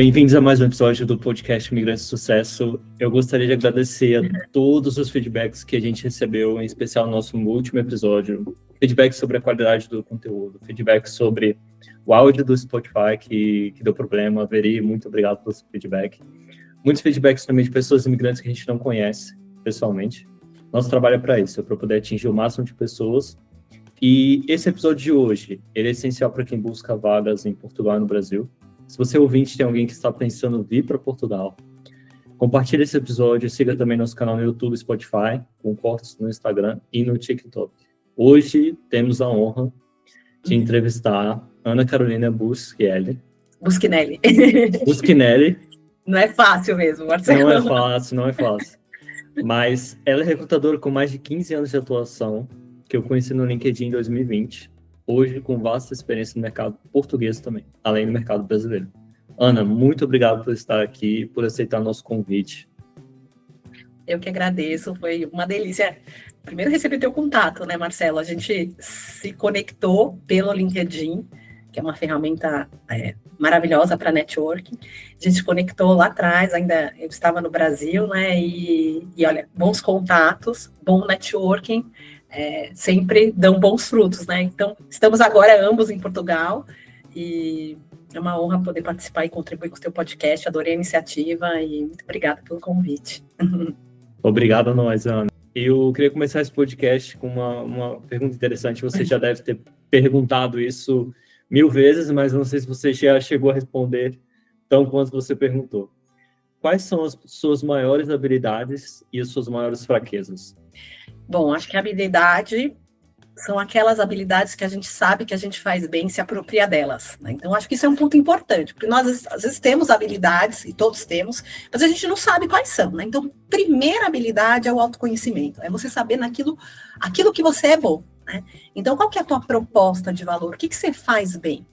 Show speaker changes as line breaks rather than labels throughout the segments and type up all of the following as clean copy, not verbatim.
Bem-vindos a mais um episódio do podcast Migrantes de Sucesso. Eu gostaria de agradecer a todos os feedbacks que a gente recebeu, em especial no nosso último episódio. Feedback sobre a qualidade do conteúdo, feedback sobre o áudio do Spotify que deu problema. Veri, muito obrigado pelo seu feedback. Muitos feedbacks também de pessoas imigrantes que a gente não conhece pessoalmente. Nosso trabalho é para isso, é para poder atingir o máximo de pessoas. E esse episódio de hoje, ele é essencial para quem busca vagas em Portugal e no Brasil. Se você ouvinte tem alguém que está pensando em vir para Portugal, compartilhe esse episódio e siga também nosso canal no YouTube, Spotify, com cortes no Instagram e no TikTok. Hoje temos a honra de entrevistar Ana Carolina Buschinelli. Buschinelli.
Não é fácil mesmo, Marcelo.
Não é fácil. Mas ela é recrutadora com mais de 15 anos de atuação, que eu conheci no LinkedIn em 2020. Hoje com vasta experiência no mercado português também, além do mercado brasileiro. Ana, muito obrigado por estar aqui, por aceitar nosso convite.
Eu que agradeço, foi uma delícia. Primeiro receber teu contato, né, Marcelo? A gente se conectou pelo LinkedIn, que é uma ferramenta maravilhosa para networking. A gente se conectou lá atrás, ainda eu estava no Brasil, né? E olha, bons contatos, bom networking, sempre dão bons frutos, né? Então, estamos agora ambos em Portugal e é uma honra poder participar e contribuir com o teu podcast. Adorei a iniciativa e muito obrigada pelo convite.
Obrigado a nós, Ana. Eu queria começar esse podcast com uma pergunta interessante. Você já deve ter perguntado isso 1000 vezes, mas não sei se você já chegou a responder tão quanto você perguntou. Quais são as suas maiores habilidades e as suas maiores fraquezas?
Bom, acho que a habilidade são aquelas habilidades que a gente sabe que a gente faz bem, se apropria delas, né? Então, acho que isso é um ponto importante, porque nós, às vezes, temos habilidades, e todos temos, mas a gente não sabe quais são, né? Então, primeira habilidade é o autoconhecimento, é você saber aquilo que você é bom, né? Então, qual que é a tua proposta de valor? O que você faz bem?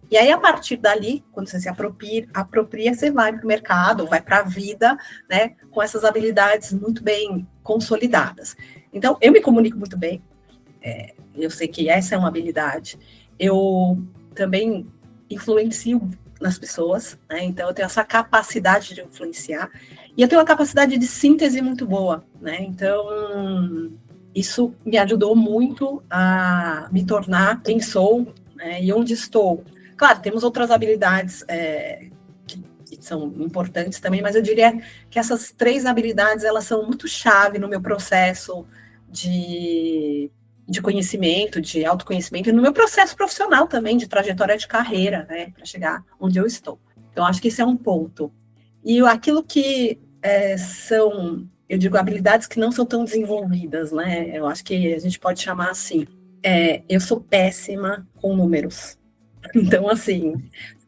E aí, a partir dali, quando você se apropria, você vai para o mercado, vai para a vida, né, com essas habilidades muito bem consolidadas. Então, eu me comunico muito bem, eu sei que essa é uma habilidade. Eu também influencio nas pessoas, né, então eu tenho essa capacidade de influenciar, e eu tenho uma capacidade de síntese muito boa, né, então isso me ajudou muito a me tornar quem sou, né, e onde estou. Claro, temos outras habilidades que são importantes também, mas eu diria que essas 3 habilidades, elas são muito chave no meu processo de conhecimento, de autoconhecimento, e no meu processo profissional também, de trajetória de carreira, né, para chegar onde eu estou. Então, acho que esse é um ponto. E aquilo que são, eu digo, habilidades que não são tão desenvolvidas, né, eu acho que a gente pode chamar assim, eu sou péssima com números. Então, assim,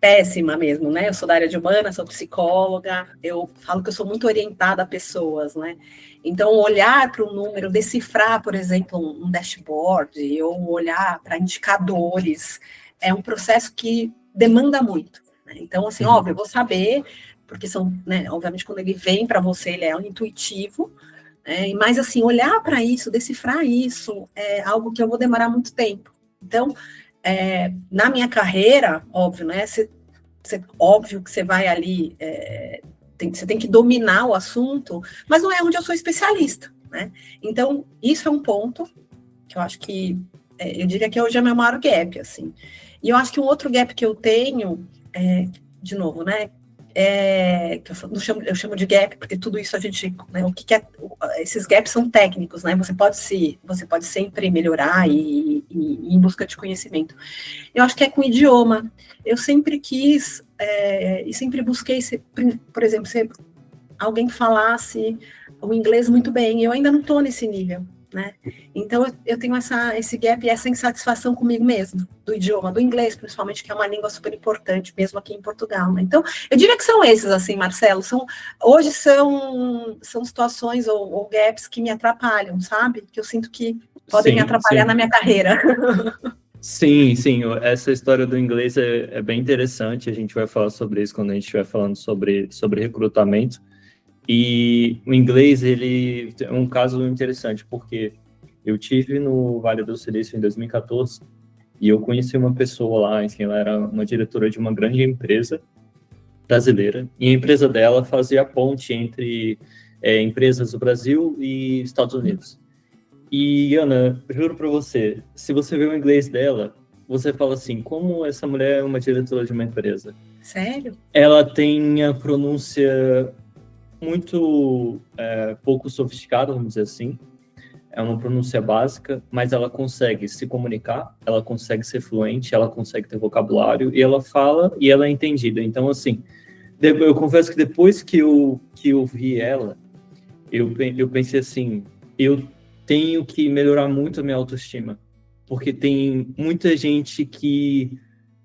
péssima mesmo, né? Eu sou da área de humanas, sou psicóloga, eu falo que eu sou muito orientada a pessoas, né? Então, olhar para um número, decifrar, por exemplo, um dashboard, ou olhar para indicadores, é um processo que demanda muito, né? Então, assim, óbvio, eu vou saber, porque são, né, obviamente, quando ele vem para você, ele é intuitivo, mas, assim, olhar para isso, decifrar isso, é algo que eu vou demorar muito tempo. Então, na minha carreira, óbvio, né? Óbvio que você vai ali, você tem que dominar o assunto, mas não é onde eu sou especialista, né? Então, isso é um ponto que eu acho que, eu diria que hoje é meu maior gap, assim. E eu acho que um outro gap que eu tenho, de novo, né? Que eu chamo de gap, porque tudo isso a gente, né, esses gaps são técnicos, né? Você pode sempre melhorar e ir em busca de conhecimento. Eu acho que é com idioma. Eu sempre quis e sempre busquei, por exemplo, se alguém falasse o inglês muito bem, eu ainda não estou nesse nível, né? Então, eu tenho esse gap e essa insatisfação comigo mesmo, do idioma, do inglês, principalmente, que é uma língua super importante, mesmo aqui em Portugal, né? Então, eu diria que são esses, assim, Marcelo, hoje são situações ou gaps que me atrapalham, sabe? Que eu sinto que podem me atrapalhar na minha carreira.
Sim, essa história do inglês é bem interessante, a gente vai falar sobre isso quando a gente estiver falando sobre recrutamento. E o inglês, ele é um caso interessante, porque eu tive no Vale do Silício em 2014 e eu conheci uma pessoa lá, enfim, ela era uma diretora de uma grande empresa brasileira, e a empresa dela fazia a ponte entre empresas do Brasil e Estados Unidos. E, Ana, juro para você, se você vê o inglês dela, você fala assim, como essa mulher é uma diretora de uma empresa?
Sério?
Ela tem a pronúncia muito pouco sofisticada, vamos dizer assim. É uma pronúncia básica, mas ela consegue se comunicar, ela consegue ser fluente, ela consegue ter vocabulário, e ela fala e ela é entendida. Então, assim, eu confesso que depois que eu vi ela, eu pensei assim, eu tenho que melhorar muito a minha autoestima, porque tem muita gente que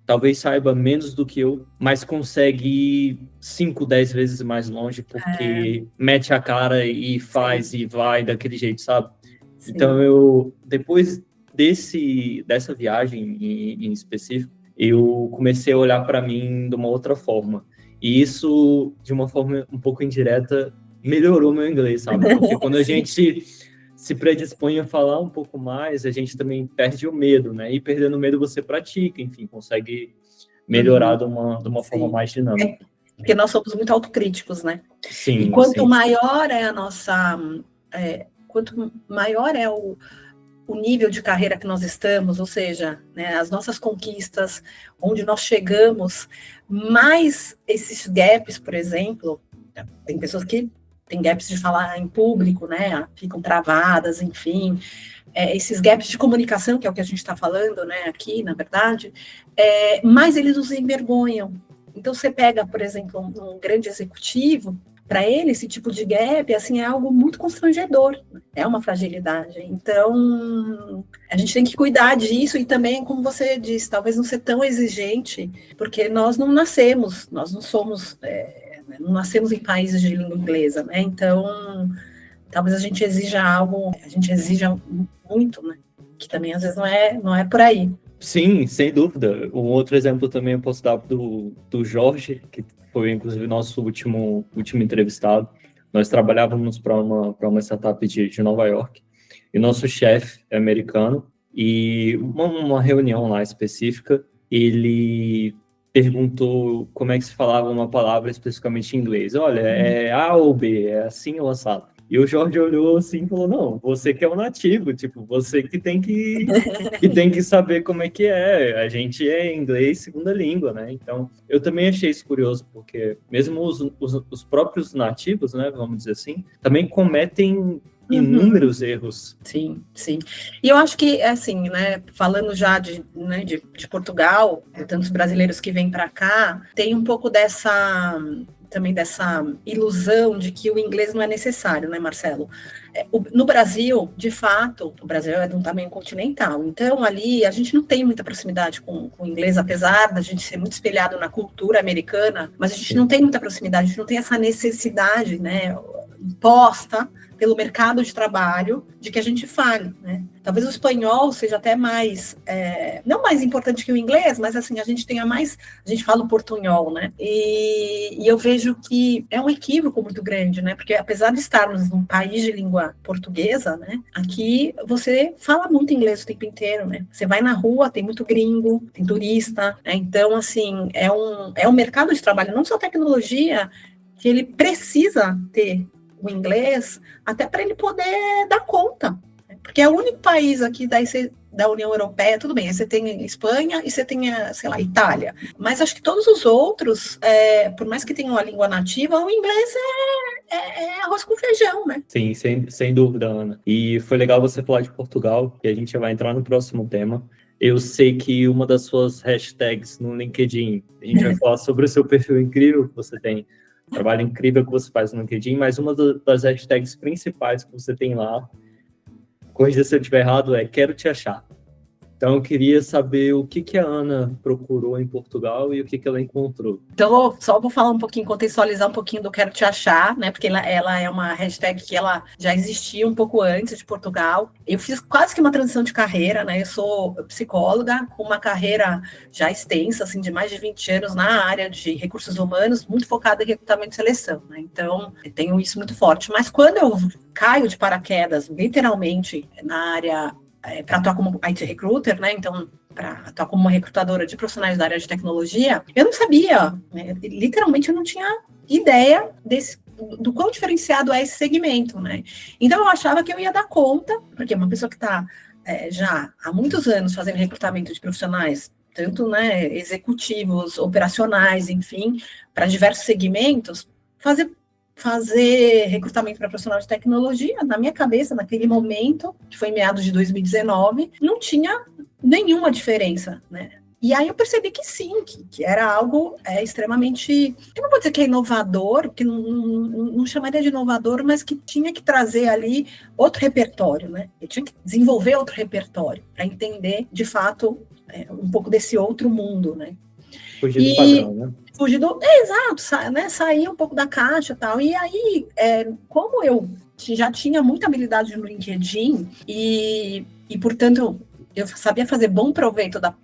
talvez saiba menos do que eu, mas consegue ir 5, 10 vezes mais longe, porque mete a cara e faz Sim. E vai daquele jeito, sabe? Sim. Então, depois dessa viagem em específico, eu comecei a olhar para mim de uma outra forma. E isso, de uma forma um pouco indireta, melhorou meu inglês, sabe? Porque quando a gente se predispõe a falar um pouco mais, a gente também perde o medo, né? E perdendo o medo você pratica, enfim, consegue melhorar de uma forma mais dinâmica.
Porque nós somos muito autocríticos, né?
Sim.
E quanto maior é a nossa... quanto maior é o nível de carreira que nós estamos, ou seja, né, as nossas conquistas, onde nós chegamos, mais esses gaps, por exemplo, tem pessoas que têm gaps de falar em público, né, ficam travadas, enfim, esses gaps de comunicação, que é o que a gente está falando, né, aqui, na verdade, mais eles nos envergonham. Então, você pega, por exemplo, um grande executivo, para ele, esse tipo de gap, assim, é algo muito constrangedor, é uma fragilidade. Então, a gente tem que cuidar disso e também, como você disse, talvez não ser tão exigente, porque nós não nascemos, nós não somos, não nascemos em países de língua inglesa, né? Então, talvez a gente exija muito, né? Que também, às vezes, não é por aí.
Sim, sem dúvida. Um outro exemplo também eu posso dar do Jorge, que foi inclusive nosso último entrevistado. Nós trabalhávamos para uma startup de Nova York, e nosso chefe é americano, e uma reunião lá específica, ele perguntou como é que se falava uma palavra especificamente em inglês. Olha, é A ou B, é assim ou assado? E o Jorge olhou assim e falou, não, você que é o nativo, tipo, você que tem que saber como é que é. A gente é inglês segunda língua, né? Então, eu também achei isso curioso, porque mesmo os próprios nativos, né, vamos dizer assim, também cometem inúmeros erros.
Sim, sim. E eu acho que, assim, né, falando já de Portugal, tantos brasileiros que vêm para cá, tem um pouco também dessa ilusão de que o inglês não é necessário, né, Marcelo? No Brasil, de fato, o Brasil é de um tamanho continental, então ali a gente não tem muita proximidade com o inglês, apesar da gente ser muito espelhado na cultura americana, mas a gente não tem muita proximidade, a gente não tem essa necessidade, né, imposta pelo mercado de trabalho, de que a gente fale, né? Talvez o espanhol seja até mais, não mais importante que o inglês, mas assim, a gente fala o portunhol, né? E eu vejo que é um equívoco muito grande, né? Porque apesar de estarmos num país de língua portuguesa, né? Aqui você fala muito inglês o tempo inteiro, né? Você vai na rua, tem muito gringo, tem turista, né? Então, assim, é um mercado de trabalho, não só tecnologia, que ele precisa ter o inglês, até para ele poder dar conta. Porque é o único país aqui da União Europeia, tudo bem, você tem Espanha e você tem, sei lá, Itália. Mas acho que todos os outros, por mais que tenham a língua nativa, o inglês é arroz com feijão, né?
Sim, sem dúvida, Ana. E foi legal você falar de Portugal, que a gente vai entrar no próximo tema. Eu sei que uma das suas hashtags no LinkedIn, a gente vai falar sobre o seu perfil incrível que você tem, trabalho incrível que você faz no LinkedIn, mas uma das hashtags principais que você tem lá, corrija se eu estiver errado, quero te achar. Então, eu queria saber o que a Ana procurou em Portugal e o que ela encontrou.
Então, só vou falar um pouquinho, contextualizar um pouquinho do Quero Te Achar, né? Porque ela é uma hashtag que ela já existia um pouco antes de Portugal. Eu fiz quase que uma transição de carreira, né? Eu sou psicóloga com uma carreira já extensa, assim, de mais de 20 anos na área de recursos humanos, muito focada em recrutamento e seleção, né? Então, eu tenho isso muito forte. Mas quando eu caio de paraquedas, literalmente, na área para atuar como IT recruiter, né? Então, atuar como uma recrutadora de profissionais da área de tecnologia, eu não sabia, né? Literalmente eu não tinha ideia do quão diferenciado é esse segmento, né? Então eu achava que eu ia dar conta, porque uma pessoa que está já há muitos anos fazendo recrutamento de profissionais, tanto, né, executivos, operacionais, enfim, para diversos segmentos, fazer recrutamento para profissional de tecnologia, na minha cabeça, naquele momento, que foi em meados de 2019, não tinha nenhuma diferença, né? E aí eu percebi que sim, que era algo extremamente, eu não vou dizer que é inovador, porque não chamaria de inovador, mas que tinha que trazer ali outro repertório, né? Eu tinha que desenvolver outro repertório para entender, de fato, um pouco desse outro mundo, né?
Fugir do padrão, né?
Fugir do... exato, né? Sair um pouco da caixa e tal. E aí, como eu já tinha muita habilidade no LinkedIn e portanto, eu sabia fazer bom proveito da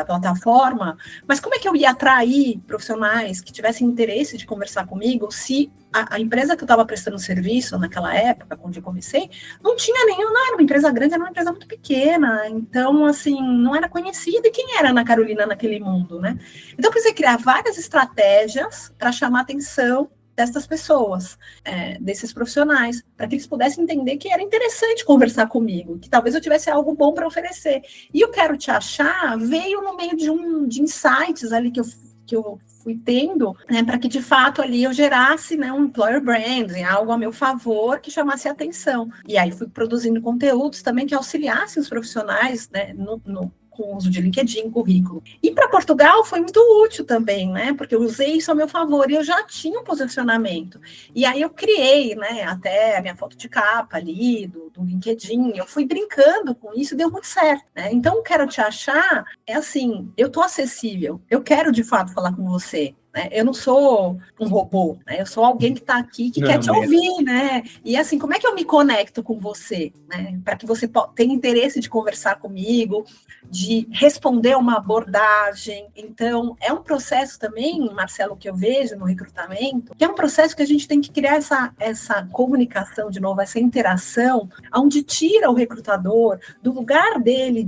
plataforma, mas como é que eu ia atrair profissionais que tivessem interesse de conversar comigo se a empresa que eu estava prestando serviço naquela época, onde eu comecei, não tinha nenhum, não era uma empresa grande, era uma empresa muito pequena, então, assim, não era conhecida, e quem era a Ana Carolina naquele mundo, né? Então, eu precisei criar várias estratégias para chamar a atenção dessas pessoas, desses profissionais, para que eles pudessem entender que era interessante conversar comigo, que talvez eu tivesse algo bom para oferecer. E o Quero Te Achar veio no meio de insights ali que eu fui tendo, né, para que de fato ali eu gerasse, né, um employer branding, algo a meu favor que chamasse a atenção. E aí fui produzindo conteúdos também que auxiliassem os profissionais, né, com o uso de LinkedIn, currículo. E para Portugal foi muito útil também, né? Porque eu usei isso a meu favor e eu já tinha um posicionamento. E aí eu criei, né? Até a minha foto de capa ali do LinkedIn. Eu fui brincando com isso e deu muito certo, né? Então, Quero Te Achar é assim, eu tô acessível. Eu quero de fato falar com você. Eu não sou um robô, né? Eu sou alguém que está aqui, que quer te ouvir, né? E assim, como é que eu me conecto com você, né? Para que você tenha interesse de conversar comigo, de responder uma abordagem. Então, é um processo também, Marcelo, que eu vejo no recrutamento, que é um processo que a gente tem que criar essa comunicação, de novo, essa interação, onde tira o recrutador do lugar dele,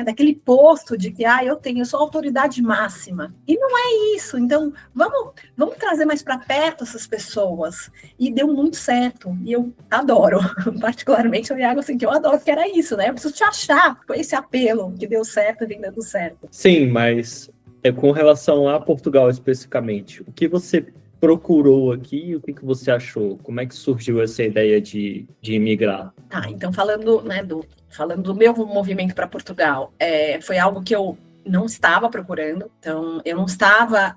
daquele posto de que, eu sou a autoridade máxima. E não é isso. Então, vamos trazer mais para perto essas pessoas. E deu muito certo. E eu adoro. Particularmente, o Iago, assim, que eu adoro, que era isso, né? Eu preciso te achar. Foi esse apelo que deu certo e vem dando certo.
Sim, mas com relação a Portugal especificamente, o que você procurou aqui e o que você achou? Como é que surgiu essa ideia de imigrar?
Então, falando do meu movimento para Portugal, foi algo que eu não estava procurando. Então, eu não estava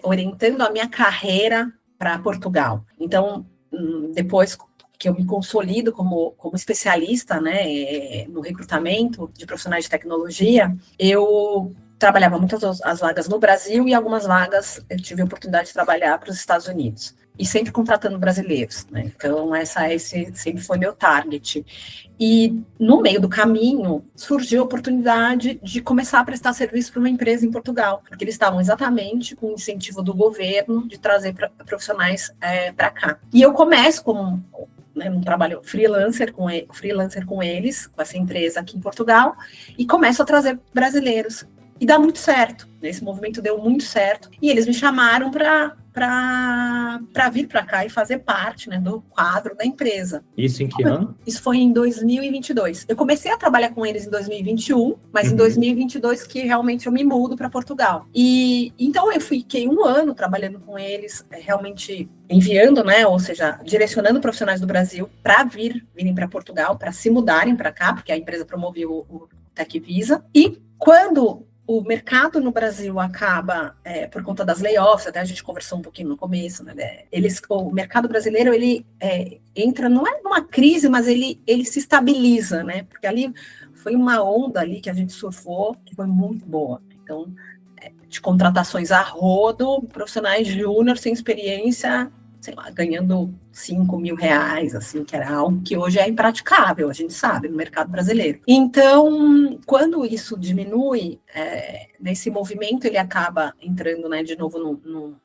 orientando a minha carreira para Portugal. Então, depois que eu me consolido como especialista, né, no recrutamento de profissionais de tecnologia, eu trabalhava muitas as vagas no Brasil e algumas vagas eu tive a oportunidade de trabalhar para os Estados Unidos. E sempre contratando brasileiros, né? Então, esse sempre foi meu target. E, no meio do caminho, surgiu a oportunidade de começar a prestar serviço para uma empresa em Portugal, porque eles estavam exatamente com o incentivo do governo de trazer profissionais para cá. E eu começo como um trabalho freelancer com eles, com essa empresa aqui em Portugal, e começo a trazer brasileiros. E dá muito certo. Esse movimento deu muito certo. E eles me chamaram para vir para cá e fazer parte, né, do quadro da empresa.
Isso em que ano?
Isso foi em 2022. Eu comecei a trabalhar com eles em 2021, mas em 2022 que realmente eu me mudo para Portugal. E então eu fiquei 1 ano trabalhando com eles, realmente enviando, né, ou seja, direcionando profissionais do Brasil para virem para Portugal, para se mudarem para cá, porque a empresa promoveu o Tech Visa. E quando o mercado no Brasil acaba, por conta das layoffs, até a gente conversou um pouquinho no começo, né? O mercado brasileiro, ele entra, não é numa crise, mas ele se estabiliza, né? Porque ali foi uma onda ali que a gente surfou, que foi muito boa. Então, de contratações a rodo, profissionais júnior sem experiência, sei lá, ganhando 5 mil reais, assim, que era algo que hoje é impraticável, a gente sabe, no mercado brasileiro. Então, quando isso diminui, nesse movimento ele acaba entrando, né, de novo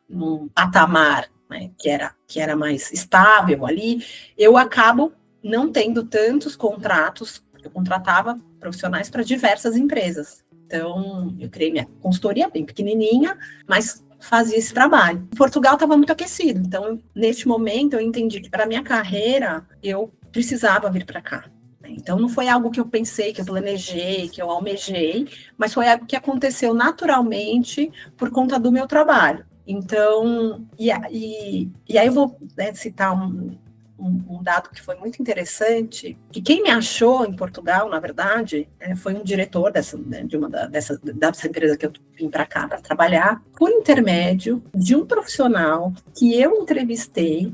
num patamar, né, que era mais estável ali, eu acabo não tendo tantos contratos Eu contratava profissionais para diversas empresas. Então, eu criei minha consultoria bem pequenininha, mas fazia esse trabalho. Portugal estava muito aquecido, então, neste momento, eu entendi que para minha carreira, eu precisava vir para cá. Então, não foi algo que eu pensei, que eu planejei, que eu almejei, mas foi algo que aconteceu naturalmente por conta do meu trabalho. Então, e aí eu vou, né, citar um dado que foi muito interessante, que quem me achou em Portugal, na verdade, foi um diretor dessa empresa que eu vim para cá para trabalhar, por intermédio de um profissional que eu entrevistei,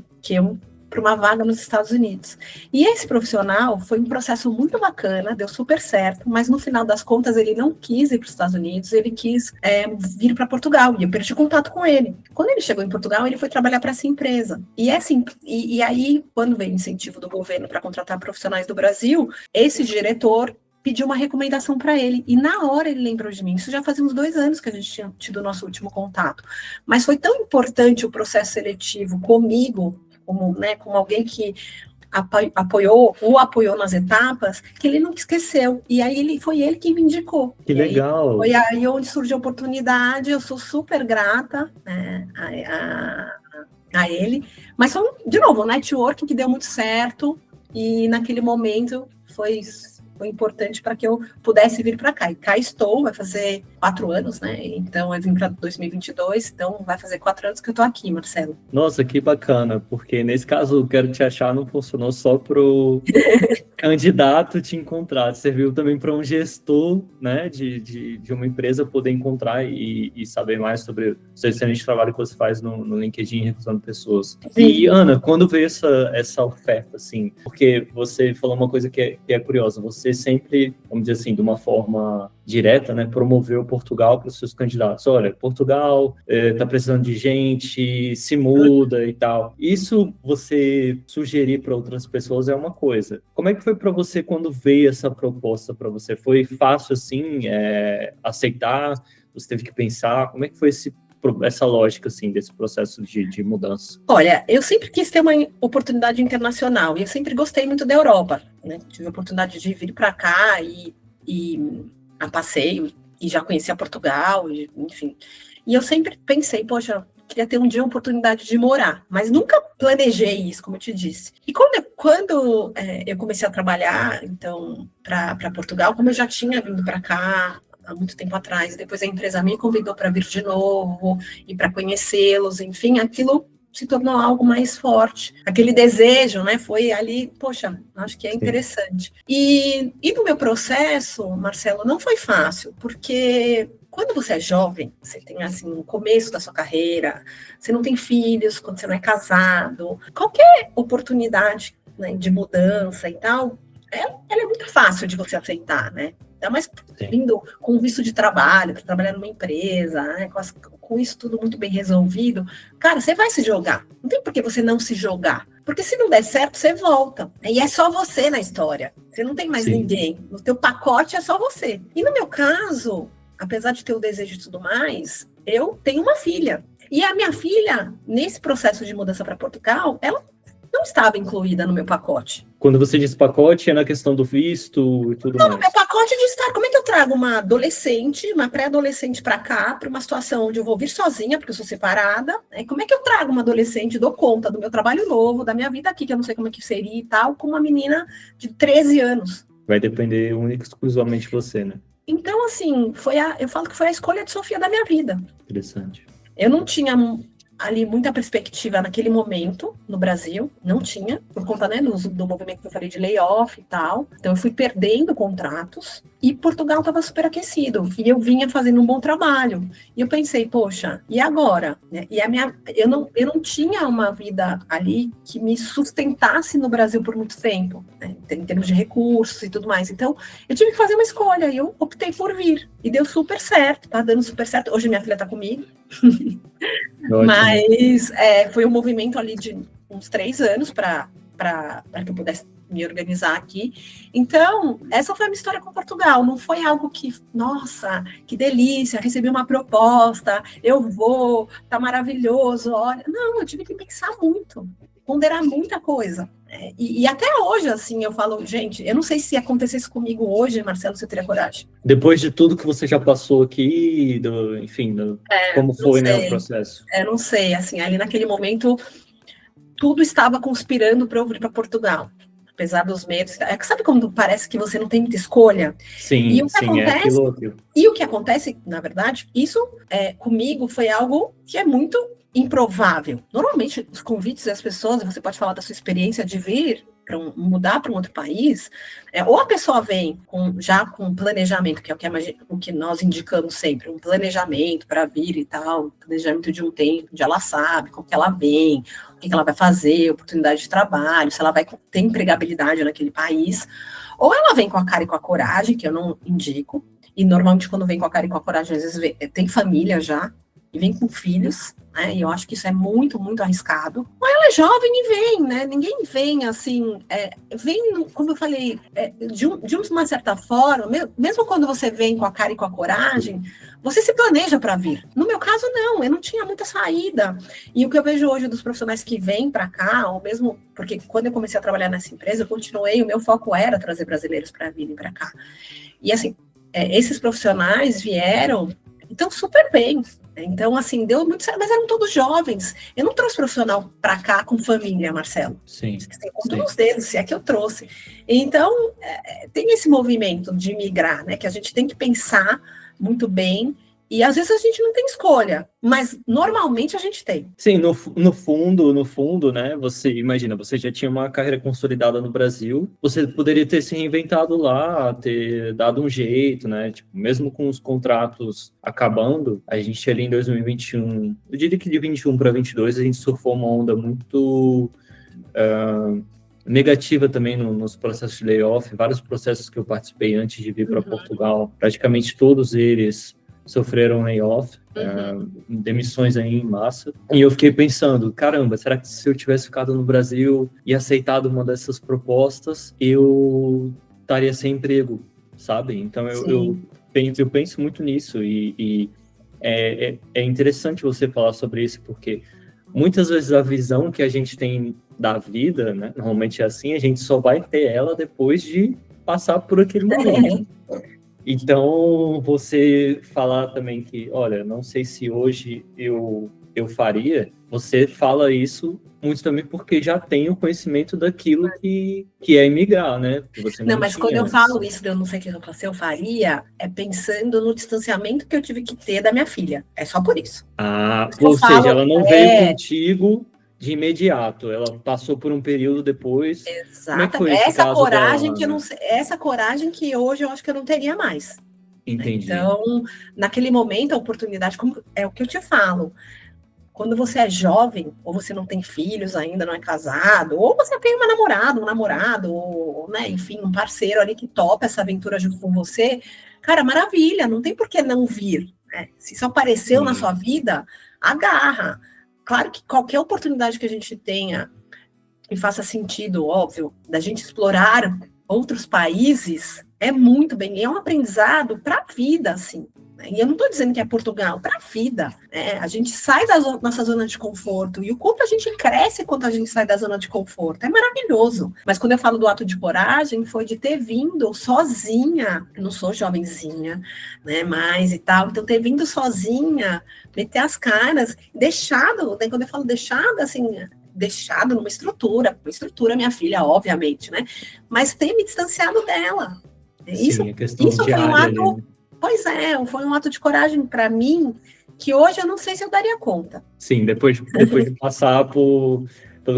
para uma vaga nos Estados Unidos. E esse profissional foi um processo muito bacana, deu super certo, mas no final das contas ele não quis ir para os Estados Unidos, ele quis vir para Portugal, e eu perdi contato com ele. Quando ele chegou em Portugal, ele foi trabalhar para essa empresa. E assim, e aí, quando veio o incentivo do governo para contratar profissionais do Brasil, esse diretor pediu uma recomendação para ele, e na hora ele lembrou de mim. Isso já fazia uns 2 anos que a gente tinha tido o nosso último contato. Mas foi tão importante o processo seletivo comigo, como alguém que o apoiou nas etapas, que ele nunca esqueceu. E aí foi ele que me indicou.
Que legal!
Foi aí onde surgiu a oportunidade, eu sou super grata, né, a ele. Mas foi, de novo, um networking que deu muito certo, e naquele momento foi importante para que eu pudesse vir para cá. E cá estou, vai fazer 4 anos, né? Então, eu vim para 2022, então vai fazer 4 anos que eu estou aqui, Marcelo.
Nossa, que bacana, porque nesse caso, o Quero Te Achar não funcionou só pro candidato te encontrar, serviu também para um gestor, né, de uma empresa poder encontrar e saber mais sobre o excelente trabalho que você faz no LinkedIn recrutando pessoas. Sim. E, Ana, quando veio essa oferta, assim, porque você falou uma coisa que é curiosa, você sempre, vamos dizer assim, de uma forma direta, né, promoveu Portugal para os seus candidatos. Olha, Portugal está precisando de gente, se muda e tal. Isso você sugerir para outras pessoas é uma coisa. Como é que foi para você quando veio essa proposta para você? Foi fácil, assim, aceitar? Você teve que pensar? Como é que foi essa lógica, assim, desse processo de mudança?
Olha, eu sempre quis ter uma oportunidade internacional, e eu sempre gostei muito da Europa, né? Tive a oportunidade de vir para cá e a passeio, e já conhecia Portugal, enfim. E eu sempre pensei, poxa, queria ter um dia a oportunidade de morar, mas nunca planejei isso, como eu te disse. E quando eu comecei a trabalhar, então, para Portugal, como eu já tinha vindo para cá há muito tempo atrás, depois a empresa me convidou para vir de novo e para conhecê-los, enfim, aquilo se tornou algo mais forte. Aquele desejo, né, foi ali, poxa, acho que é interessante. E no meu processo, Marcelo, não foi fácil, porque quando você é jovem, você tem, assim, o começo da sua carreira, você não tem filhos, quando você não é casado, qualquer oportunidade, né, de mudança e tal, ela é muito fácil de você aceitar, né? Ainda mais vindo com visto de trabalho, para trabalhar numa empresa, né, com isso tudo muito bem resolvido, cara, você vai se jogar. Não tem por que você não se jogar. Porque se não der certo, você volta. E é só você na história. Você não tem mais ninguém. No teu pacote é só você. E no meu caso, apesar de ter o desejo e tudo mais, eu tenho uma filha. E a minha filha, nesse processo de mudança para Portugal, ela não estava incluída no meu pacote.
Quando você diz pacote, é na questão do visto e tudo mais?
Não, é pacote de estar. Como é que eu trago uma adolescente, uma pré-adolescente para cá, para uma situação onde eu vou vir sozinha, porque eu sou separada? Como é que eu trago uma adolescente, dou conta do meu trabalho novo, da minha vida aqui, que eu não sei como é que seria e tal, com uma menina de 13 anos?
Vai depender única e exclusivamente de você, né?
Então, assim, eu falo que foi a escolha de Sofia da minha vida.
Interessante.
Eu não tinha ali muita perspectiva naquele momento no Brasil, não tinha, por conta, né, do movimento que eu falei de layoff e tal. Então eu fui perdendo contratos e Portugal estava super aquecido e eu vinha fazendo um bom trabalho. E eu pensei, poxa, e agora? E eu não tinha uma vida ali que me sustentasse no Brasil por muito tempo, né, em termos de recursos e tudo mais. Então eu tive que fazer uma escolha e eu optei por vir. E deu super certo, tá dando super certo. Hoje minha filha tá comigo. Mas foi um movimento ali de uns 3 anos para que eu pudesse me organizar aqui. Então, essa foi a minha história com Portugal. Não foi algo que, nossa, que delícia, recebi uma proposta, eu vou, tá maravilhoso, olha. Não, eu tive que pensar muito, ponderar muita coisa. E até hoje, assim, eu falo, gente, eu não sei se acontecesse comigo hoje, Marcelo, você teria coragem.
Depois de tudo que você já passou aqui, como foi, né, o processo?
Não sei, assim, ali naquele momento, tudo estava conspirando para eu vir para Portugal. Apesar dos medos. Sabe quando parece que você não tem muita escolha?
Sim, acontece, aquilo.
E o que acontece, na verdade, isso comigo foi algo que é muito improvável. Normalmente, os convites das pessoas, você pode falar da sua experiência de vir mudar para um outro país, ou a pessoa vem já com planejamento, que é o que nós indicamos sempre, um planejamento para vir e tal, planejamento de um tempo, onde ela sabe como que ela vem, o que ela vai fazer, oportunidade de trabalho, se ela vai ter empregabilidade naquele país, ou ela vem com a cara e com a coragem, que eu não indico, e normalmente quando vem com a cara e com a coragem, às vezes tem família já, e vem com filhos, né? E eu acho que isso é muito, muito arriscado. Ou ela é jovem e vem, né? Ninguém vem assim, como eu falei, de uma certa forma, mesmo quando você vem com a cara e com a coragem, você se planeja para vir. No meu caso, não, eu não tinha muita saída. E o que eu vejo hoje dos profissionais que vêm para cá, ou mesmo, porque quando eu comecei a trabalhar nessa empresa, eu continuei, o meu foco era trazer brasileiros para virem para cá. E assim, esses profissionais vieram, então super bem. Então, assim, deu muito certo, mas eram todos jovens. Eu não trouxe profissional para cá com família, Marcelo.
Sim.
Você conta nos dedos, se é que eu trouxe. Então, tem esse movimento de migrar, né? Que a gente tem que pensar muito bem. E às vezes a gente não tem escolha, mas normalmente a gente tem.
Sim, no fundo, né? Você imagina, você já tinha uma carreira consolidada no Brasil, você poderia ter se reinventado lá, ter dado um jeito, né? Tipo, mesmo com os contratos acabando, a gente ali em 2021, eu diria que de 21 para 22, a gente surfou uma onda muito negativa também nos processos de layoff, vários processos que eu participei antes de vir para Portugal, praticamente todos eles sofreram layoff, demissões aí em massa. E eu fiquei pensando, caramba, será que se eu tivesse ficado no Brasil e aceitado uma dessas propostas, eu estaria sem emprego, sabe? Então eu penso muito nisso e é interessante você falar sobre isso, porque muitas vezes a visão que a gente tem da vida, né, normalmente é assim, a gente só vai ter ela depois de passar por aquele momento. Então, você falar também que, olha, não sei se hoje eu faria, você fala isso muito também porque já tem o conhecimento daquilo que é emigrar, né? Que você
não, mas quando eu falo isso, eu não sei o que eu faria, é pensando no distanciamento que eu tive que ter da minha filha. É só por isso.
Ou seja, ela não veio contigo de imediato, ela passou por um período depois.
Exato. Essa coragem que eu não sei, essa coragem que hoje eu acho que eu não teria mais.
Entendi.
Então, naquele momento, a oportunidade, como é o que eu te falo. Quando você é jovem, ou você não tem filhos ainda, não é casado, ou você tem uma namorada, um namorado, ou, né, enfim, um parceiro ali que topa essa aventura junto com você, cara, maravilha, não tem por que não vir. Né? Se isso apareceu na sua vida, agarra. Claro que qualquer oportunidade que a gente tenha que faça sentido, óbvio, da gente explorar outros países, é muito bem, é um aprendizado para a vida, assim. Né? E eu não estou dizendo que é Portugal, para a vida. Né? A gente sai da nossa zona de conforto, e o quanto a gente cresce quando a gente sai da zona de conforto, é maravilhoso. Mas quando eu falo do ato de coragem, foi de ter vindo sozinha, eu não sou jovenzinha, né, mais e tal, então ter vindo sozinha, meter as caras, deixado, né, quando eu falo deixado, assim, deixado numa estrutura, minha filha, obviamente, né, mas ter me distanciado dela.
Sim,
isso foi um ato, pois é, foi um ato de coragem para mim, que hoje eu não sei se eu daria conta.
Sim, depois de passar pelo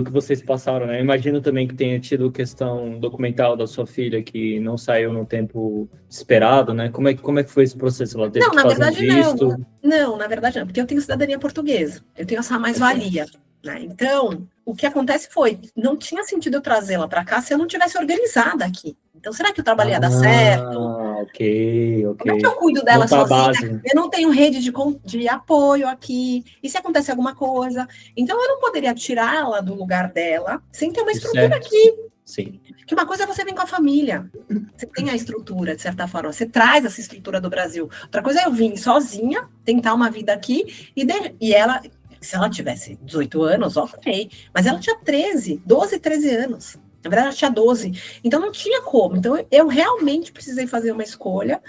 que vocês passaram, né? Eu imagino também que tenha tido questão documental da sua filha que não saiu no tempo esperado, né? Como é que foi esse processo? Ela teve que fazer um visto?
Não, na verdade não, porque eu tenho cidadania portuguesa, eu tenho essa mais-valia. Né? Então, o que acontece foi, não tinha sentido eu trazê-la para cá se eu não tivesse organizada aqui. Então, será que o trabalho ia dar certo?
Ok.
Como é que eu cuido dela sozinha? Eu não tenho rede de apoio aqui. E se acontecer alguma coisa? Então, eu não poderia tirá-la do lugar dela sem ter uma estrutura aqui.
Sim.
Porque uma coisa é você vir com a família. Você tem a estrutura, de certa forma. Você traz essa estrutura do Brasil. Outra coisa é eu vir sozinha, tentar uma vida aqui, e ela... Se ela tivesse 18 anos, ok. Mas ela tinha 13 anos. Na verdade, ela tinha 12. Então, não tinha como. Então, eu realmente precisei fazer uma escolha.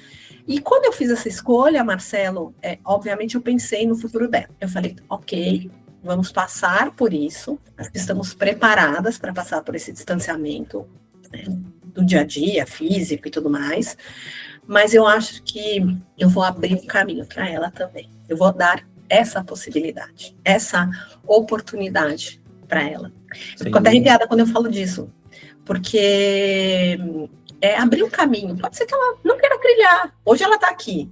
E quando eu fiz essa escolha, Marcelo, obviamente eu pensei no futuro dela. Eu falei, ok, vamos passar por isso. Estamos preparadas para passar por esse distanciamento, né, do dia a dia, físico e tudo mais. Mas eu acho que eu vou abrir um caminho para ela também. Eu vou dar essa possibilidade, essa oportunidade para ela. Eu fico até arrepiada quando eu falo disso, porque abrir um caminho. Pode ser que ela não queira trilhar. Hoje ela está aqui,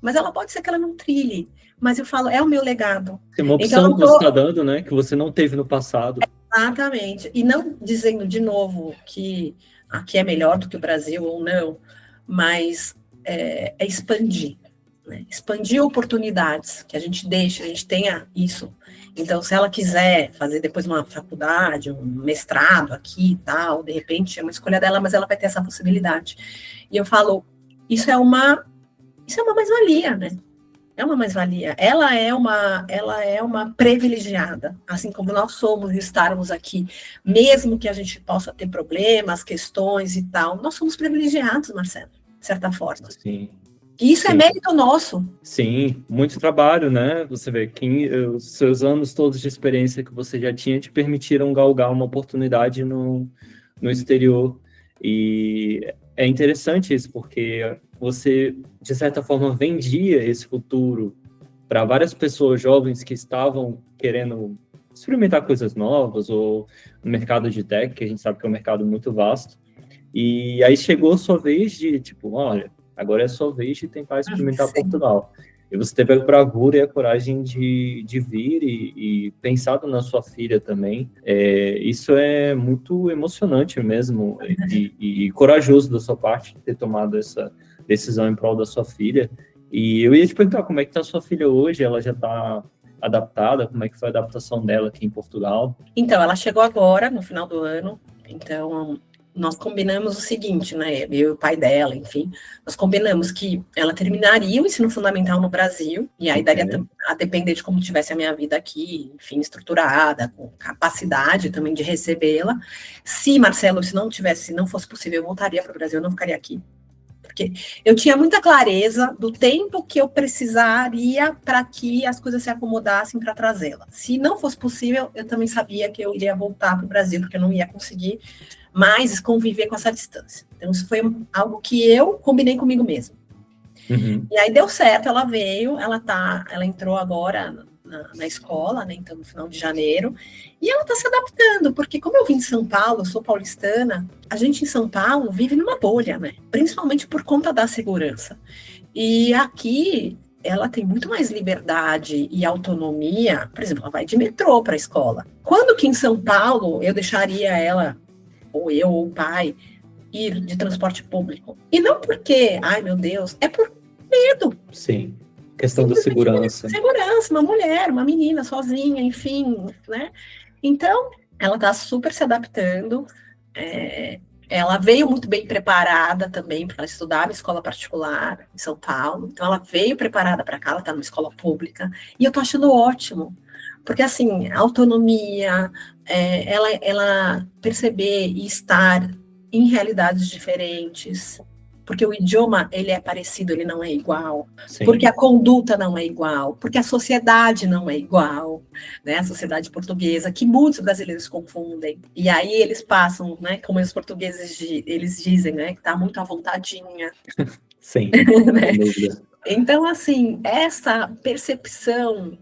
mas ela pode ser que ela não trilhe. Mas eu falo, é o meu legado.
Tem uma opção então, que você está dando, né? Que você não teve no passado.
Exatamente. E não dizendo de novo que aqui é melhor do que o Brasil ou não, mas é expandir. Né? Expandir oportunidades, que a gente tenha isso. Então, se ela quiser fazer depois uma faculdade, um mestrado aqui e tal, de repente é uma escolha dela, mas ela vai ter essa possibilidade. E eu falo, isso é uma mais-valia, né? É uma mais-valia. Ela é uma privilegiada, assim como nós somos e estarmos aqui, mesmo que a gente possa ter problemas, questões e tal, nós somos privilegiados, Marcelo, de certa forma.
Sim.
E isso é mérito nosso.
Sim, muito trabalho, né? Você vê que os seus anos todos de experiência que você já tinha te permitiram galgar uma oportunidade no exterior. E é interessante isso, porque você, de certa forma, vendia esse futuro para várias pessoas jovens que estavam querendo experimentar coisas novas, ou no mercado de tech, que a gente sabe que é um mercado muito vasto. E aí chegou a sua vez de, tipo, olha, agora é a sua vez de tentar experimentar Portugal. E você teve a bravura e a coragem de vir e pensar na sua filha também. Isso é muito emocionante mesmo e corajoso da sua parte ter tomado essa decisão em prol da sua filha. E eu ia te perguntar como é que está a sua filha hoje, ela já está adaptada, como é que foi a adaptação dela aqui em Portugal?
Então, ela chegou agora, no final do ano, então nós combinamos o seguinte, né, eu e o pai dela, enfim, nós combinamos que ela terminaria o ensino fundamental no Brasil, e aí daria a depender de como tivesse a minha vida aqui, enfim, estruturada, com capacidade também de recebê-la. Se, Marcelo, se não fosse possível, eu voltaria para o Brasil, eu não ficaria aqui. Porque eu tinha muita clareza do tempo que eu precisaria para que as coisas se acomodassem para trazê-la. Se não fosse possível, eu também sabia que eu iria voltar para o Brasil, porque eu não ia conseguir mais conviver com essa distância. Então, isso foi algo que eu combinei comigo mesma.
Uhum.
E aí deu certo, ela veio, ela entrou agora na escola, né, então no final de janeiro, e ela está se adaptando, porque como eu vim de São Paulo, eu sou paulistana, a gente em São Paulo vive numa bolha, né, principalmente por conta da segurança. E aqui ela tem muito mais liberdade e autonomia, por exemplo, ela vai de metrô para a escola. Quando que em São Paulo eu deixaria ela, ou eu ou o pai, ir de transporte público? E não porque, ai meu Deus, é por medo.
Sim. Questão da segurança.
Segurança, uma mulher, uma menina sozinha, enfim, né? Então, ela está super se adaptando. Ela veio muito bem preparada também, porque ela estudava em escola particular em São Paulo. Então, ela veio preparada para cá, ela está numa escola pública. E eu estou achando ótimo, porque, assim, a autonomia, ela perceber e estar em realidades diferentes, porque o idioma, ele é parecido, ele não é igual, Sim. Porque a conduta não é igual, porque a sociedade não é igual, né? A sociedade portuguesa, que muitos brasileiros confundem, e aí eles passam, né, como os portugueses, eles dizem, né, que tá muito à vontadinha.
Sim,
né? Então, assim, essa percepção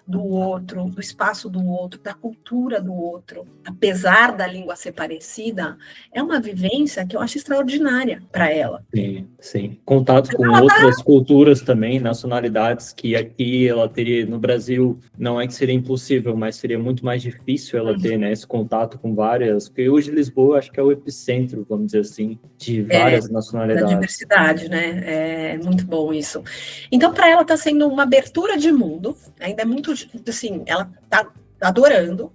do outro, do espaço do outro, da cultura do outro, apesar da língua ser parecida, é uma vivência que eu acho extraordinária para ela.
Sim, sim. Contato com outras culturas também, nacionalidades, que aqui ela teria, no Brasil, não é que seria impossível, mas seria muito mais difícil ela ter, né, esse contato com várias, porque hoje Lisboa acho que é o epicentro, vamos dizer assim, de várias nacionalidades.
Da diversidade, né? É muito bom isso. Então, para ela está sendo uma abertura de mundo, ainda é muito, assim, ela está adorando,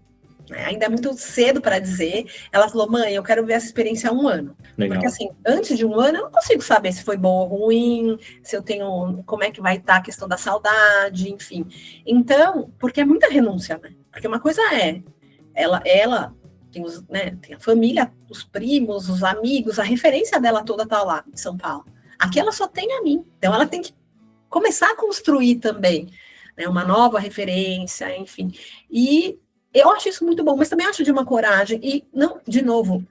né? Ainda é muito cedo para dizer. Ela falou, mãe, eu quero ver essa experiência há 1 ano. Legal. Porque, assim, antes de 1 ano, eu não consigo saber se foi bom ou ruim, se eu tenho, como é que vai estar a questão da saudade, enfim. Então, porque é muita renúncia, né? Porque uma coisa ela tem a família, os primos, os amigos, a referência dela toda tá lá em São Paulo. Aqui ela só tem a mim. Então ela tem que começar a construir também, né, uma nova referência, enfim. E eu acho isso muito bom, mas também acho de uma coragem. E, não, de novo,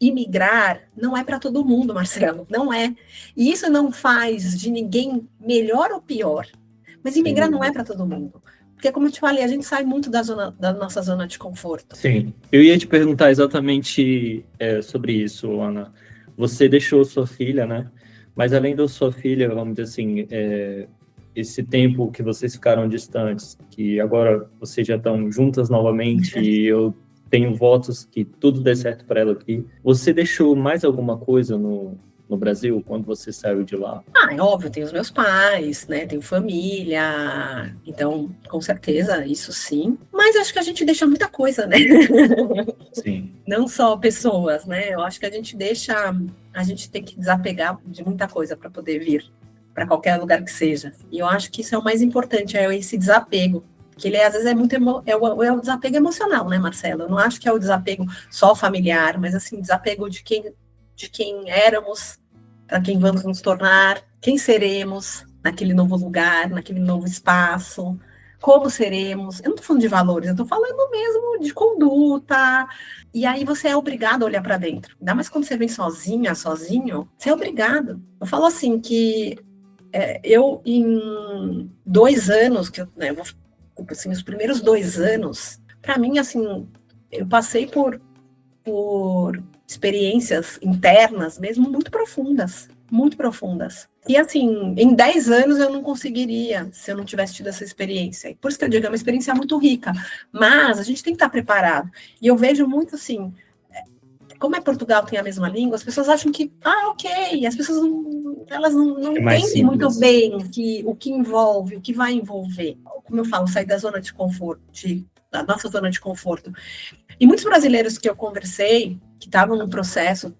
imigrar não é para todo mundo, Marcelo, não é. E isso não faz de ninguém melhor ou pior. Mas imigrar não é para todo mundo. Porque, como eu te falei, a gente sai muito da nossa zona de conforto.
Sim. Eu ia te perguntar exatamente sobre isso, Ana. Você deixou sua filha, né? Mas além da sua filha, vamos dizer assim, esse tempo que vocês ficaram distantes, que agora vocês já estão juntas novamente e eu tenho votos que tudo dê certo para ela aqui. Você deixou mais alguma coisa no Brasil quando você saiu de lá?
É óbvio, tenho os meus pais, né? Tenho família, então, com certeza, isso sim. Mas acho que a gente deixa muita coisa, né?
Sim.
Não só pessoas, né? Eu acho que a gente tem que desapegar de muita coisa para poder vir para qualquer lugar que seja. E eu acho que isso é o mais importante, é esse desapego. Que ele, às vezes, é o desapego emocional, né, Marcelo? Eu não acho que é o desapego só familiar, mas, assim, desapego de quem éramos, para quem vamos nos tornar, quem seremos naquele novo lugar, naquele novo espaço, como seremos. Eu não estou falando de valores, eu estou falando mesmo de conduta. E aí você é obrigado a olhar para dentro. Ainda mais quando você vem sozinha, sozinho, você é obrigado. Eu falo assim que eu, em 2 anos, assim, os primeiros 2 anos, para mim, assim, eu passei por experiências internas mesmo muito profundas. E assim, em 10 anos eu não conseguiria se eu não tivesse tido essa experiência. Por isso que eu digo, é uma experiência muito rica. Mas a gente tem que estar preparado. E eu vejo muito assim, como Portugal tem a mesma língua, as pessoas acham que, ok, as pessoas não entendem muito bem o que envolve, o que vai envolver. Como eu falo, sair da zona de conforto, da nossa zona de conforto. E muitos brasileiros que eu conversei, que estavam no processo,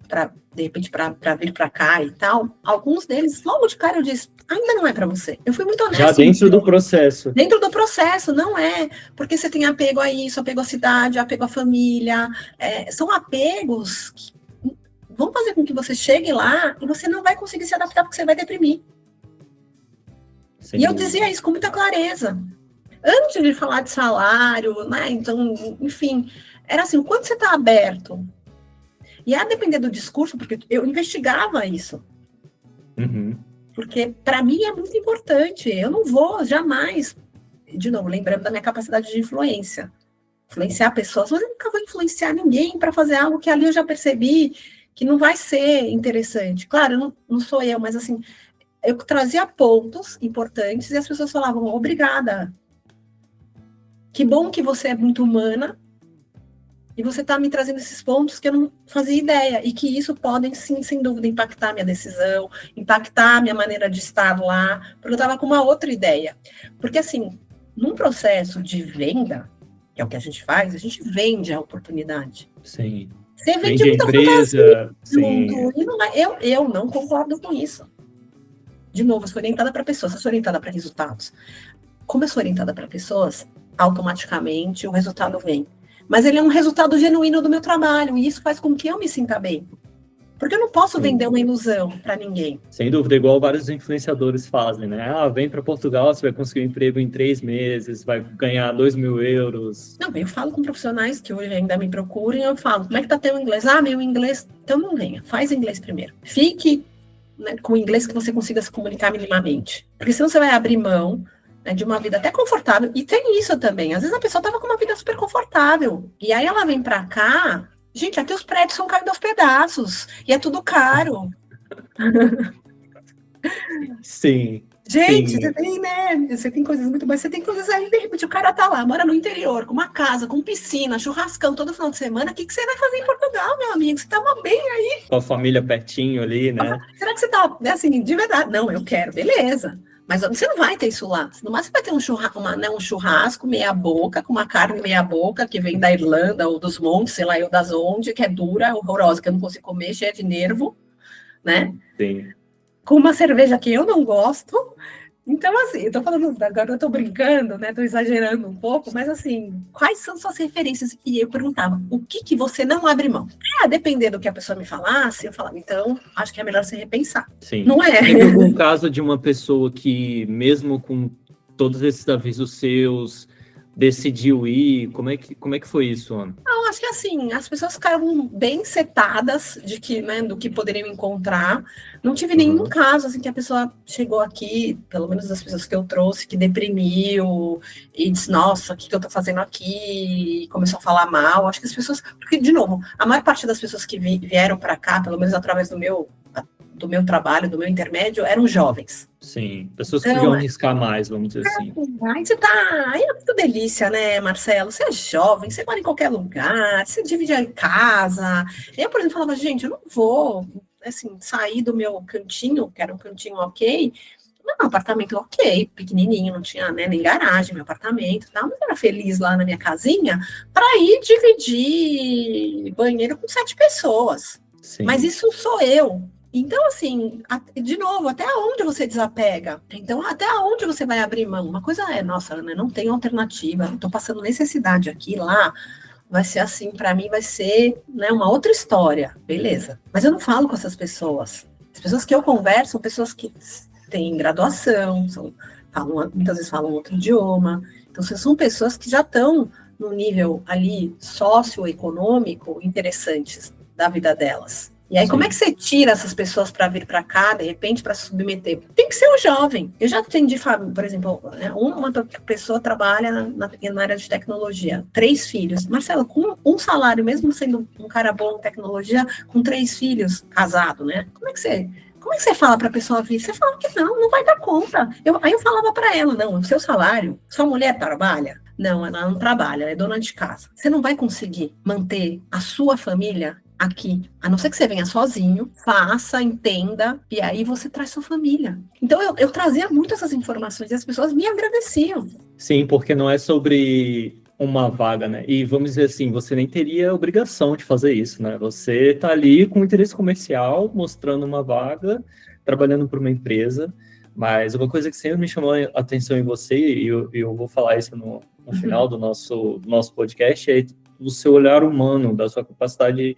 de repente, para vir para cá e tal, alguns deles, logo de cara, eu disse, ainda não é para você. Eu fui muito honesta.
Já dentro do processo.
Dentro do processo, não é. Porque você tem apego a isso, apego à cidade, apego à família. São apegos que vão fazer com que você chegue lá e você não vai conseguir se adaptar porque você vai deprimir. Sim. E eu dizia isso com muita clareza. Antes de falar de salário, né? Então, enfim, era assim, o quanto você está aberto. E a depender do discurso, porque eu investigava isso.
Uhum.
Porque, para mim, é muito importante. Eu não vou jamais, de novo, lembrando da minha capacidade de influência. Influenciar pessoas, mas eu nunca vou influenciar ninguém para fazer algo que ali eu já percebi que não vai ser interessante. Claro, não sou eu, mas assim, eu trazia pontos importantes e as pessoas falavam, obrigada. Que bom que você é muito humana e você está me trazendo esses pontos que eu não fazia ideia e que isso podem, sim, sem dúvida, impactar minha decisão, impactar minha maneira de estar lá, porque eu estava com uma outra ideia. Porque, assim, num processo de venda, que é o que a gente faz, a gente vende a oportunidade.
Sim.
Você vende muita fantasia. Sim. E não eu não concordo com isso. De novo, eu sou orientada para pessoas, eu sou orientada para resultados. Como eu sou orientada para pessoas, automaticamente o resultado vem. Mas ele é um resultado genuíno do meu trabalho, e isso faz com que eu me sinta bem. Porque eu não posso vender uma ilusão para ninguém.
Sem dúvida, igual vários influenciadores fazem, né? Vem para Portugal, você vai conseguir um emprego em 3 meses, vai ganhar 2.000 euros.
Não, eu falo com profissionais que hoje ainda me procuram, e eu falo, como é que tá teu inglês? Meu inglês, então não venha, faz inglês primeiro. Fique, né, com o inglês que você consiga se comunicar minimamente. Porque senão você vai abrir mão, né, de uma vida até confortável, e tem isso também. Às vezes a pessoa estava com uma vida super confortável, e aí ela vem para cá, gente, aqui os prédios são caindo aos pedaços, e é tudo caro.
Sim.
Gente, sim. Você tem coisas muito boas, você tem coisas aí, de repente o cara tá lá, mora no interior, com uma casa, com piscina, churrascão todo final de semana, o que você vai fazer em Portugal, meu amigo? Você tava bem aí?
Com a família pertinho ali, né?
Será que você tá, assim, de verdade? Não, eu quero, beleza. Mas você não vai ter isso lá. No máximo você vai ter um churrasco meia boca, com uma carne meia boca, que vem da Irlanda ou dos montes, sei lá, eu das onde, que é dura, horrorosa, que eu não consigo comer, cheia de nervo, né?
Sim.
Com uma cerveja que eu não gosto, Então, assim, eu tô falando, agora eu tô brincando, né? Tô exagerando um pouco, mas assim, quais são suas referências? E eu perguntava, o que você não abre mão? Dependendo do que a pessoa me falasse, eu falava, então, acho que é melhor você repensar.
Sim.
Não é?
Teve algum caso de uma pessoa que, mesmo com todos esses avisos seus, decidiu ir? Como é que foi isso, Ana?
Não, acho que assim, as pessoas ficaram bem setadas de que, né, do que poderiam encontrar. Não tive nenhum caso assim que a pessoa chegou aqui, pelo menos das pessoas que eu trouxe, que deprimiu e disse, nossa, o que eu tô fazendo aqui? E começou a falar mal. Acho que as pessoas, porque, de novo, a maior parte das pessoas que vieram para cá, pelo menos através do meu trabalho, do meu intermédio, eram jovens.
Sim, pessoas que podiam arriscar mais, vamos dizer assim.
Aí é muito delícia, né, Marcelo? Você é jovem, você mora em qualquer lugar, você divide a casa. Eu, por exemplo, falava, gente, eu não vou, assim, sair do meu cantinho, que era um cantinho ok, um apartamento ok, pequenininho, não tinha, né, nem garagem, meu apartamento, tá? Mas eu era feliz lá na minha casinha para ir dividir banheiro com 7 pessoas. Sim. Mas isso sou eu. Então, assim, de novo, até onde você desapega? Então, até onde você vai abrir mão? Uma coisa é, nossa, Ana, não tem alternativa, estou passando necessidade aqui, lá, vai ser assim, para mim vai ser, né, uma outra história, beleza. Mas eu não falo com essas pessoas. As pessoas que eu converso são pessoas que têm graduação, muitas vezes falam outro idioma. Então, são pessoas que já estão no nível ali socioeconômico interessantes da vida delas. E aí, Sim. Como é que você tira essas pessoas para vir para cá, de repente, para se submeter? Tem que ser um jovem. Eu já atendi, por exemplo, uma pessoa trabalha na área de tecnologia, 3 filhos. Marcelo, com um salário, mesmo sendo um cara bom em tecnologia, com 3 filhos, casado, né? Como é que você fala para a pessoa vir? Você fala que não vai dar conta. Aí eu falava para ela, não, o seu salário, sua mulher trabalha? Não, ela não trabalha, ela é dona de casa. Você não vai conseguir manter a sua família aqui, a não ser que você venha sozinho, faça, entenda, e aí você traz sua família. Então eu trazia muito essas informações e as pessoas me agradeciam.
Sim, porque não é sobre uma vaga, né? E vamos dizer assim, você nem teria obrigação de fazer isso, né? Você está ali com interesse comercial, mostrando uma vaga, trabalhando para uma empresa, mas uma coisa que sempre me chamou a atenção em você, e eu vou falar isso no final do nosso podcast, é o seu olhar humano, da sua capacidade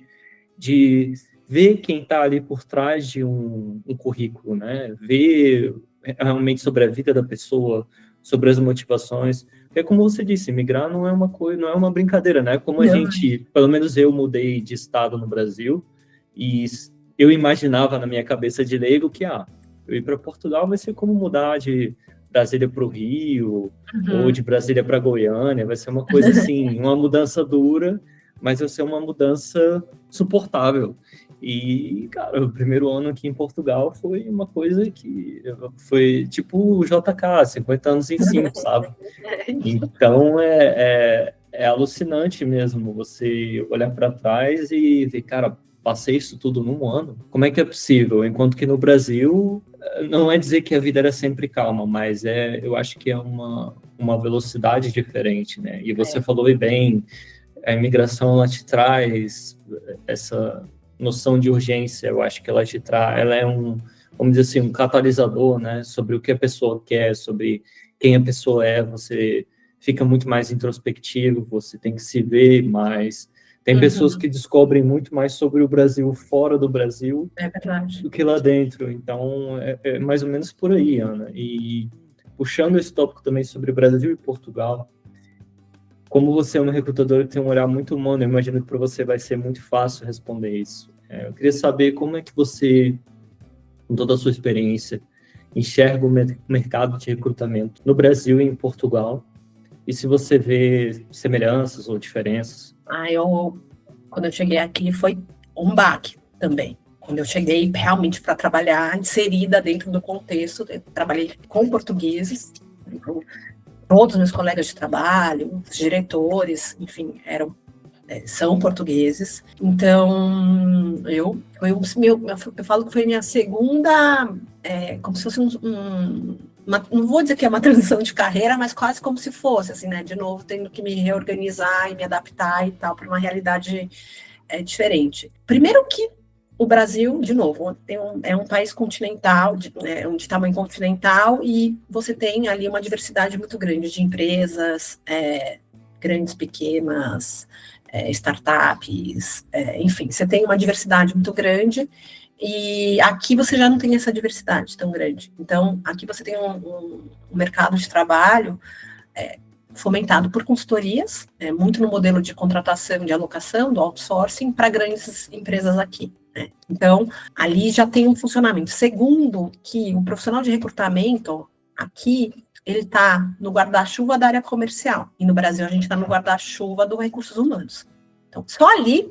de ver quem está ali por trás de um currículo, né? Ver realmente sobre a vida da pessoa, sobre as motivações. Porque, como você disse, migrar não é uma coisa, não é uma brincadeira, né? Como a gente, pelo menos eu mudei de estado no Brasil e eu imaginava na minha cabeça de leigo que eu ir para Portugal vai ser como mudar de Brasília para o Rio, ou de Brasília para Goiânia, vai ser uma coisa assim, uma mudança dura, mas vai ser uma mudança suportável. E, cara, o primeiro ano aqui em Portugal foi uma coisa que foi tipo o JK, 50 anos em 5, sabe? Então, é alucinante mesmo você olhar para trás e ver, cara, passei isso tudo num ano. Como é que é possível? Enquanto que no Brasil, não é dizer que a vida era sempre calma, mas eu acho que é uma velocidade diferente, né? E você falou bem, a imigração, ela te traz essa noção de urgência, eu acho que ela é vamos dizer assim, um catalisador, né? Sobre o que a pessoa quer, sobre quem a pessoa é, você fica muito mais introspectivo, você tem que se ver mais. Tem pessoas que descobrem muito mais sobre o Brasil fora do Brasil do que lá dentro. Então, é mais ou menos por aí, Ana. E puxando esse tópico também sobre o Brasil e Portugal, como você é uma recrutadora que tem um olhar muito humano, eu imagino que para você vai ser muito fácil responder isso. Eu queria saber como é que você, com toda a sua experiência, enxerga o mercado de recrutamento no Brasil e em Portugal, e se você vê semelhanças ou diferenças.
Quando eu cheguei aqui, foi um baque também. Quando eu cheguei realmente para trabalhar, inserida dentro do contexto, eu trabalhei com portugueses, todos os meus colegas de trabalho, os diretores, enfim, são portugueses. Então, eu falo que foi minha segunda, como se fosse não vou dizer que é uma transição de carreira, mas quase como se fosse, assim, né? De novo, tendo que me reorganizar e me adaptar e tal, para uma realidade diferente. Primeiro que o Brasil, de novo, é um país continental, de tamanho continental, e você tem ali uma diversidade muito grande de empresas, grandes, pequenas, startups, enfim, você tem uma diversidade muito grande, e aqui você já não tem essa diversidade tão grande. Então, aqui você tem um mercado de trabalho fomentado por consultorias, muito no modelo de contratação, de alocação, do outsourcing, para grandes empresas aqui. Então, ali já tem um funcionamento. Segundo, que o profissional de recrutamento, aqui, ele está no guarda-chuva da área comercial. E no Brasil, a gente está no guarda-chuva dos recursos humanos. Então, só ali,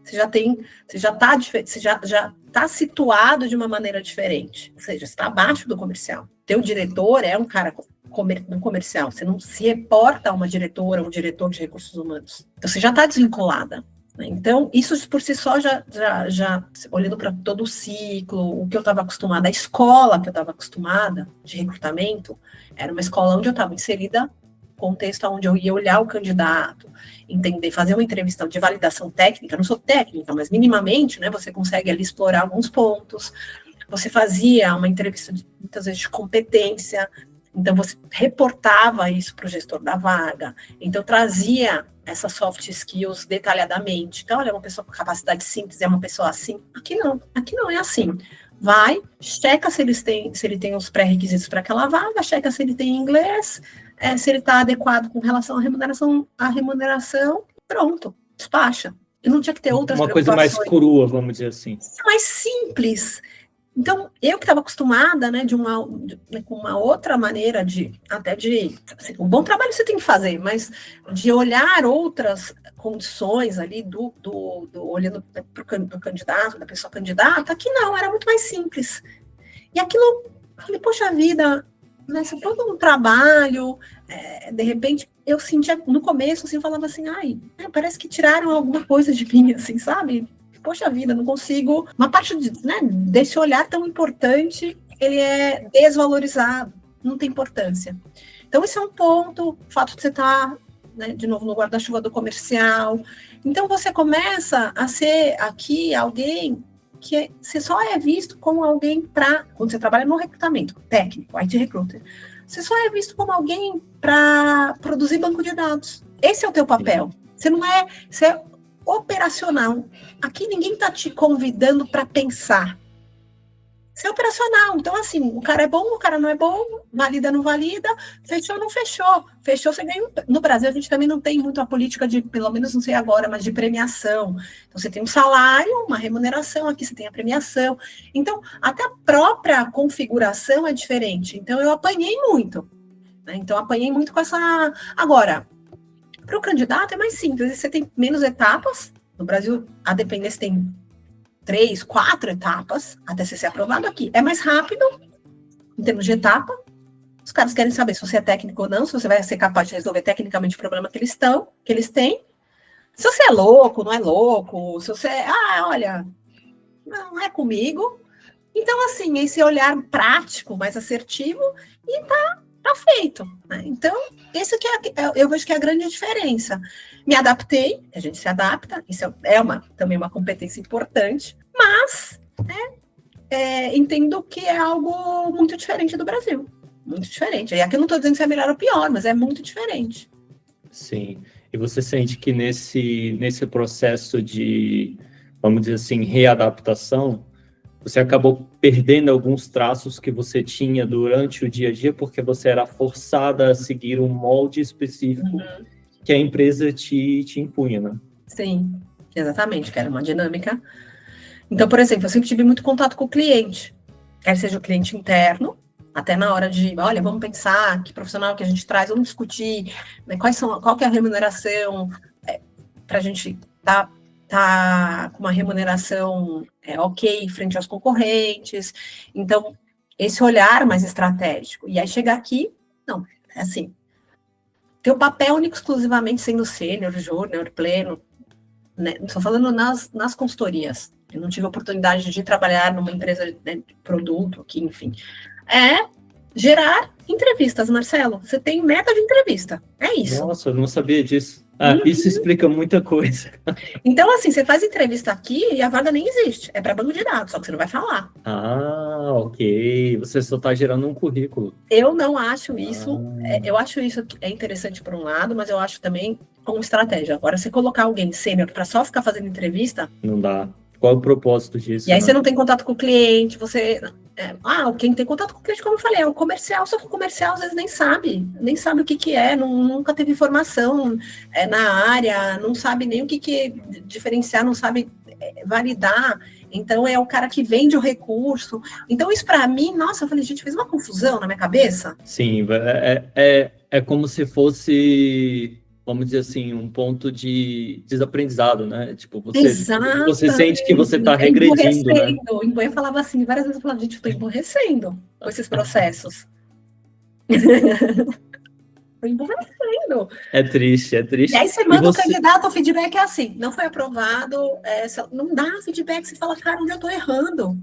você já está situado de uma maneira diferente. Ou seja, você está abaixo do comercial. Teu diretor é um cara do comercial. Você não se reporta a uma diretora, um diretor de recursos humanos. Então, você já está desvinculada. Então, isso por si só já olhando para todo o ciclo, o que eu estava acostumada, a escola que eu estava acostumada de recrutamento, era uma escola onde eu estava inserida, contexto onde eu ia olhar o candidato, entender, fazer uma entrevista de validação técnica, não sou técnica, mas minimamente, né, você consegue ali explorar alguns pontos, você fazia uma entrevista, muitas vezes, de competência, então você reportava isso para o gestor da vaga, então trazia essas soft skills detalhadamente. Então, olha, uma pessoa com capacidade de síntese é uma pessoa assim. Aqui não é assim. Vai, checa se ele tem os pré-requisitos para aquela vaga, checa se ele tem inglês, se ele está adequado com relação à remuneração, pronto, despacha. E não tinha que ter outras
Uma coisa mais crua, vamos dizer assim.
Mais simples. Então, eu que estava acostumada, né, com uma outra maneira assim, um bom trabalho você tem que fazer, mas de olhar outras condições ali olhando para o candidato, da pessoa candidata, aqui não, era muito mais simples. E aquilo, falei, poxa vida, né, se todo um trabalho, de repente, eu sentia, no começo, assim, eu falava assim, parece que tiraram alguma coisa de mim, assim, sabe? Poxa vida, não consigo. Uma parte desse olhar tão importante, ele é desvalorizado, não tem importância. Então, esse é um ponto, o fato de você estar, né, de novo, no guarda-chuva do comercial. Então, você começa a ser aqui alguém que você só é visto como alguém quando você trabalha no recrutamento técnico, IT recruiter, você só é visto como alguém para produzir banco de dados. Esse é o teu papel. Você é operacional. Aqui ninguém está te convidando para pensar. Você é operacional. Então, assim, o cara é bom, o cara não é bom, valida, não valida, fechou, não fechou. Fechou, você ganha. No Brasil, a gente também não tem muito a política de, pelo menos não sei agora, mas de premiação. Então, você tem um salário, uma remuneração, aqui você tem a premiação. Então, até a própria configuração é diferente. Então, eu apanhei muito. Né? Então, apanhei muito com essa... Agora, para o candidato é mais simples, você tem menos etapas. No Brasil, a dependência tem 3, 4 etapas até você ser aprovado. Aqui é mais rápido, em termos de etapa. Os caras querem saber se você é técnico ou não, se você vai ser capaz de resolver tecnicamente o problema que eles têm. Se você é louco, não é louco, se você olha, não é comigo. Então, assim, esse olhar prático, mais assertivo, e tá feito. Né? Então, esse que eu vejo que é a grande diferença. Me adaptei, a gente se adapta, isso também uma competência importante, mas entendo que é algo muito diferente do Brasil. Muito diferente. E aqui eu não estou dizendo se é melhor ou pior, mas é muito diferente.
Sim. E você sente que nesse processo de, vamos dizer assim, readaptação, você acabou perdendo alguns traços que você tinha durante o dia a dia porque você era forçada a seguir um molde específico que a empresa te impunha, né?
Sim, exatamente, que era uma dinâmica. Então, por exemplo, eu sempre tive muito contato com o cliente, quer seja o cliente interno, até na hora de, olha, vamos pensar que profissional que a gente traz, vamos discutir, né, qual que é a remuneração, para a gente tá com uma remuneração ok frente aos concorrentes. Então, esse olhar mais estratégico. E aí chegar aqui, não, é assim, teu papel único exclusivamente sendo sênior, júnior, pleno, né? Estou falando nas consultorias. Eu não tive a oportunidade de trabalhar numa empresa de produto, que, enfim, gerar entrevistas, Marcelo. Você tem meta de entrevista, é isso.
Nossa, eu não sabia disso. Isso explica muita coisa.
Então, assim, você faz entrevista aqui e a vaga nem existe. É para banco de dados, só que você não vai falar.
Ok. Você só está gerando um currículo.
Eu não acho isso. Eu acho isso é interessante por um lado, mas eu acho também como estratégia. Agora, você colocar alguém sênior para só ficar fazendo entrevista.
Não dá. Qual é o propósito disso?
E aí você não tem contato com o cliente, você. Quem tem contato com o cliente, como eu falei, é o comercial, só que o comercial às vezes nem sabe o que é, nunca teve informação na área, não sabe nem o que diferenciar, não sabe validar. Então é o cara que vende o recurso. Então, isso para mim, nossa, eu falei, gente, fez uma confusão na minha cabeça.
Sim, é como se fosse, vamos dizer assim, um ponto de desaprendizado, né? Tipo, você sente que você está regredindo, né?
Eu falava assim, várias vezes eu falava, gente, eu estou emborrecendo com esses processos. Estou emborrecendo.
É triste.
E aí você manda o candidato, o feedback é assim, não foi aprovado, não dá feedback, você fala, cara, onde eu estou errando?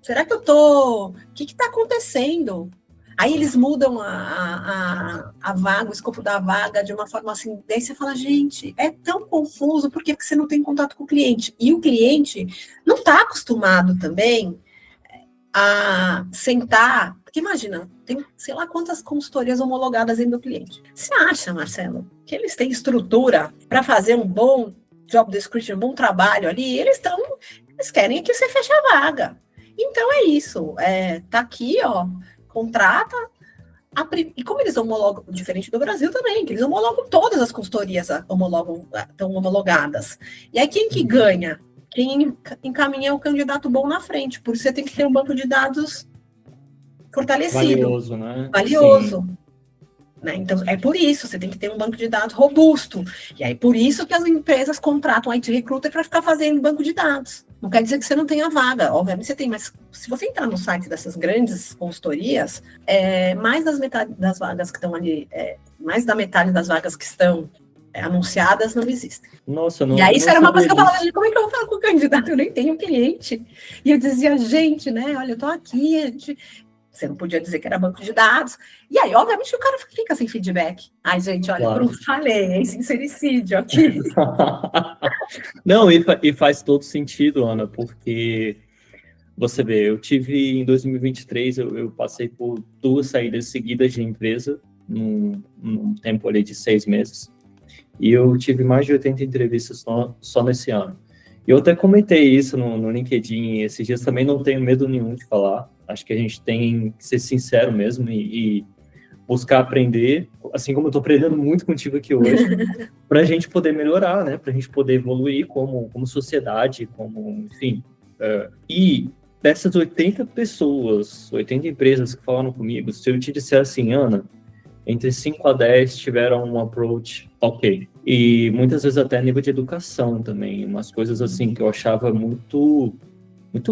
Será que eu estou... O que está acontecendo? Aí eles mudam a vaga, o escopo da vaga de uma forma assim, daí você fala, gente, é tão confuso, por que você não tem contato com o cliente? E o cliente não está acostumado também a sentar, porque imagina, tem sei lá quantas consultorias homologadas dentro do cliente. Você acha, Marcelo, que eles têm estrutura para fazer um bom job description, um bom trabalho ali? Eles querem que você feche a vaga. Então é isso, tá aqui, ó, contrata, e como eles homologam, diferente do Brasil também, que eles homologam todas as consultorias, estão homologadas. E aí quem que ganha? Quem encaminha o candidato bom na frente, por isso você tem que ter um banco de dados fortalecido.
Valioso, né?
Valioso. Né? Então, é por isso, você tem que ter um banco de dados robusto. E aí, por isso que as empresas contratam IT Recruiter para ficar fazendo banco de dados. Não quer dizer que você não tenha vaga, obviamente você tem, mas se você entrar no site dessas grandes consultorias, mais das vagas que estão ali, mais da metade das vagas que estão anunciadas não existem.
Nossa, não.
E aí, isso era uma coisa que eu falava, como é que eu vou falar com o candidato? Eu nem tenho cliente. E eu dizia, gente, né, olha, eu tô aqui, você não podia dizer que era banco de dados. E aí, obviamente, o cara fica sem feedback. Ai, gente, olha, claro. Pronto, falei, sincericídio aqui.
Não, e faz todo sentido, Ana, porque você vê, eu tive em 2023, eu passei por 2 saídas seguidas de empresa, num tempo ali de 6 meses, e eu tive mais de 80 entrevistas só nesse ano. E eu até comentei isso no LinkedIn, esses dias também não tenho medo nenhum de falar, acho que a gente tem que ser sincero mesmo e buscar aprender, assim como eu estou aprendendo muito contigo aqui hoje, para a gente poder melhorar, né? Para a gente poder evoluir como sociedade, enfim. E dessas 80 pessoas, 80 empresas que falaram comigo, se eu te disser assim, Ana, entre 5 a 10 tiveram um approach ok. E muitas vezes até nível de educação também, umas coisas assim que eu achava muito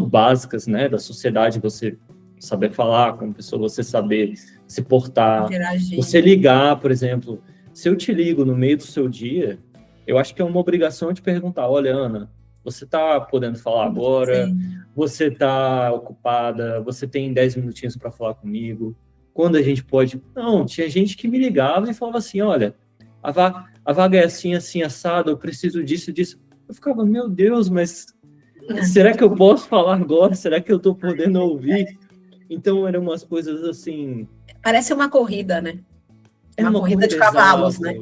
básicas, né, da sociedade, você saber falar com a pessoa, você saber se portar, interagir. Você ligar, por exemplo, se eu te ligo no meio do seu dia, eu acho que é uma obrigação de perguntar, olha, Ana, você está podendo falar agora? Sim. Você está ocupada? Você tem 10 minutinhos para falar comigo? Quando a gente pode... Não, tinha gente que me ligava e falava assim, olha, a vaga é assim, assim, assada, eu preciso disso. Eu ficava, meu Deus, mas será que eu posso falar agora? Será que eu estou podendo ouvir? Então, eram umas coisas assim...
Parece uma corrida, né? É uma corrida de cavalos, né?